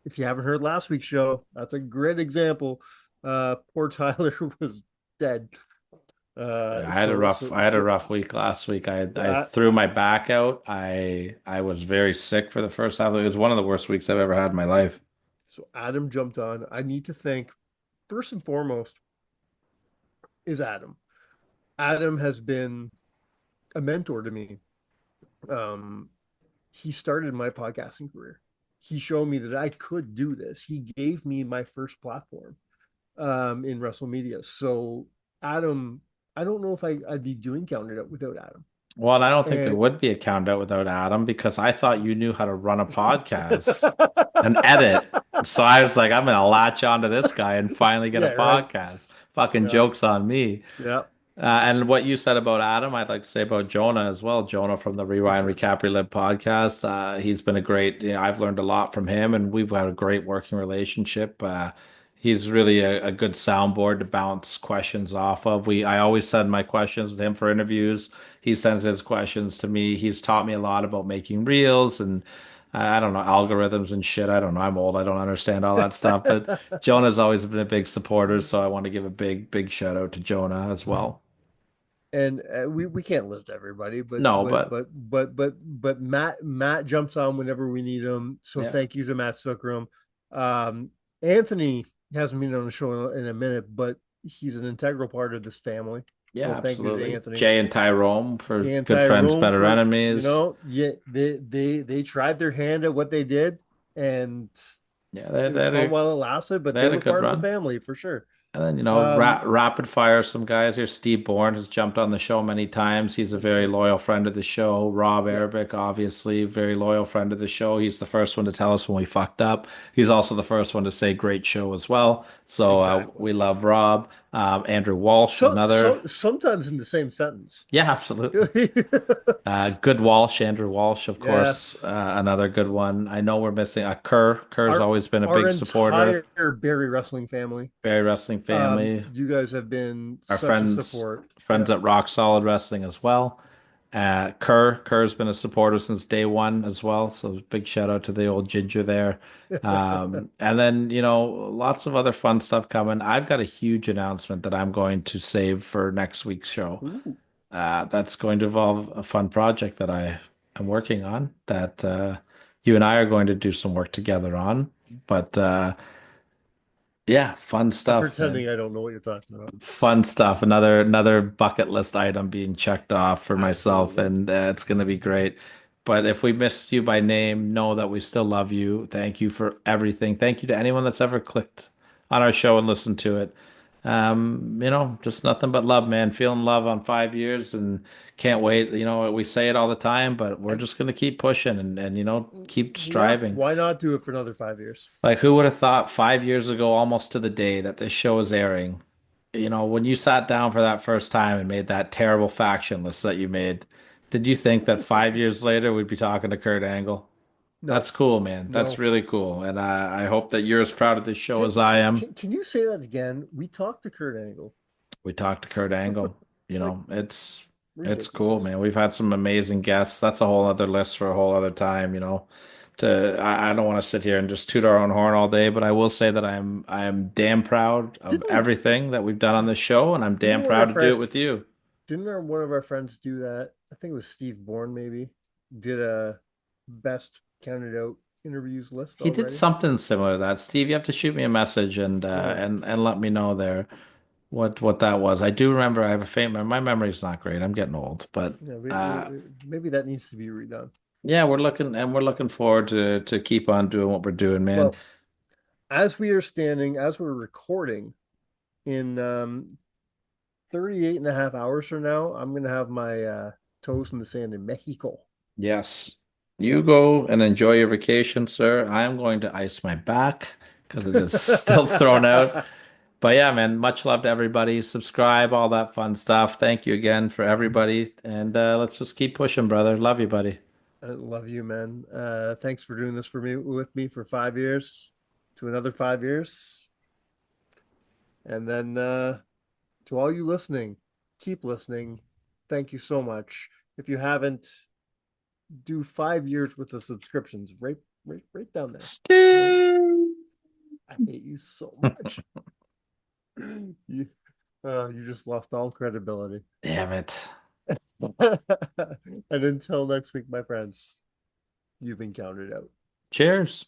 If you haven't heard last week's show, that's a great example. Poor Tyler was dead. I had a rough week last week. I threw my back out. I was very sick for the first half. It was one of the worst weeks I've ever had in my life. So Adam jumped on. I need to thank, first and foremost, is Adam. Adam has been a mentor to me. He started my podcasting career. He showed me that I could do this. He gave me my first platform in WrestleMedia. So Adam, I don't know if I'd be doing Counted Out without Adam. Well, and I don't think there would be a count out without Adam because I thought you knew how to run a podcast and edit. So I was like, I'm going to latch onto this guy and finally get a podcast. Right. Fucking joke's on me. Yeah. And what you said about Adam, I'd like to say about Jonah as well. Jonah from the Rewind Recap Relive podcast. He's been a great, I've learned a lot from him and we've had a great working relationship. He's really a good soundboard to bounce questions off of. I always send my questions to him for interviews. He sends his questions to me. He's taught me a lot about making reels and I don't know, algorithms and shit. I don't know. I'm old. I don't understand all that stuff. But Jonah's always been a big supporter. So I want to give a big shout out to Jonah as well. And we can't list everybody, but no, but Matt jumps on whenever we need him. So thank you to Matt Suckrum. Anthony hasn't been on the show in a minute, but he's an integral part of this family. Yeah, so thank absolutely. You to Anthony. Jay and Tyrone for Good Friends, Better Enemies. They tried their hand at what they did, and they had fun while it lasted, but they were part of the family for sure. And then, rapid fire some guys here. Steve Bourne has jumped on the show many times. He's a very loyal friend of the show. Rob Arabic, obviously, very loyal friend of the show. He's the first one to tell us when we fucked up. He's also the first one to say great show as well. So we love Rob. Andrew Walsh, another. Sometimes in the same sentence. Yeah, absolutely. Good Walsh, Andrew Walsh, of course, Yes. another good one. I know we're missing a Kerr. Kerr's always been a Our big supporter. entire Barry Wrestling family. Barry Wrestling family. You guys have been Our such a support. friends at Rock Solid Wrestling as well. Kerr's been a supporter since day one as well. So big shout out to the old ginger there. And then, lots of other fun stuff coming. I've got a huge announcement that I'm going to save for next week's show. That's going to involve a fun project that I am working on that you and I are going to do some work together on. But yeah, fun stuff. I'm pretending I don't know what you're talking about. Fun stuff. Another bucket list item being checked off for myself, and it's going to be great. But if we missed you by name, know that we still love you. Thank you for everything. Thank you to anyone that's ever clicked on our show and listened to it. Just nothing but love, man. Feeling love on 5 years and can't wait. We say it all the time, but we're just gonna keep pushing and keep striving. Why not do it for another 5 years? Like, who would have thought 5 years ago, almost to the day, that this show is airing? When you sat down for that first time and made that terrible faction list that you made, did you think that 5 years later we'd be talking to Kurt Angle? No. That's cool, man. That's really cool. And I hope that you're as proud of this show as I am. Can you say that again? We talked to Kurt Angle. We talked to Kurt Angle. It's cool, man. We've had some amazing guests. That's a whole other list for a whole other time, I don't want to sit here and just toot our own horn all day, but I will say that I am damn proud of everything that we've done on this show, and I'm damn proud to do it with you. Didn't one of our friends do that? I think it was Steve Bourne, maybe. Did a best counted out interviews list. He did something similar to that. Steve, you have to shoot me a message and let me know there what that was. I do remember. I have a faint memory. My memory's not great. I'm getting old, but maybe that needs to be redone. Yeah, we're looking forward to keep on doing what we're doing, man. Well, as we're recording in 38 and a half hours from now, I'm going to have my toes in the sand in Mexico. Yes. You go and enjoy your vacation, sir. I am going to ice my back because it is still thrown out. But yeah, man, much love to everybody. Subscribe, all that fun stuff. Thank you again for everybody. And let's just keep pushing, brother. Love you, buddy. I love you, man. Thanks for doing this with me for 5 years, to another 5 years. And then to all you listening, keep listening. Thank you so much. If you haven't, do 5 years worth of subscriptions right down there. Sting! I hate you so much. You just lost all credibility. Damn it. And until next week, my friends, you've been counted out. Cheers.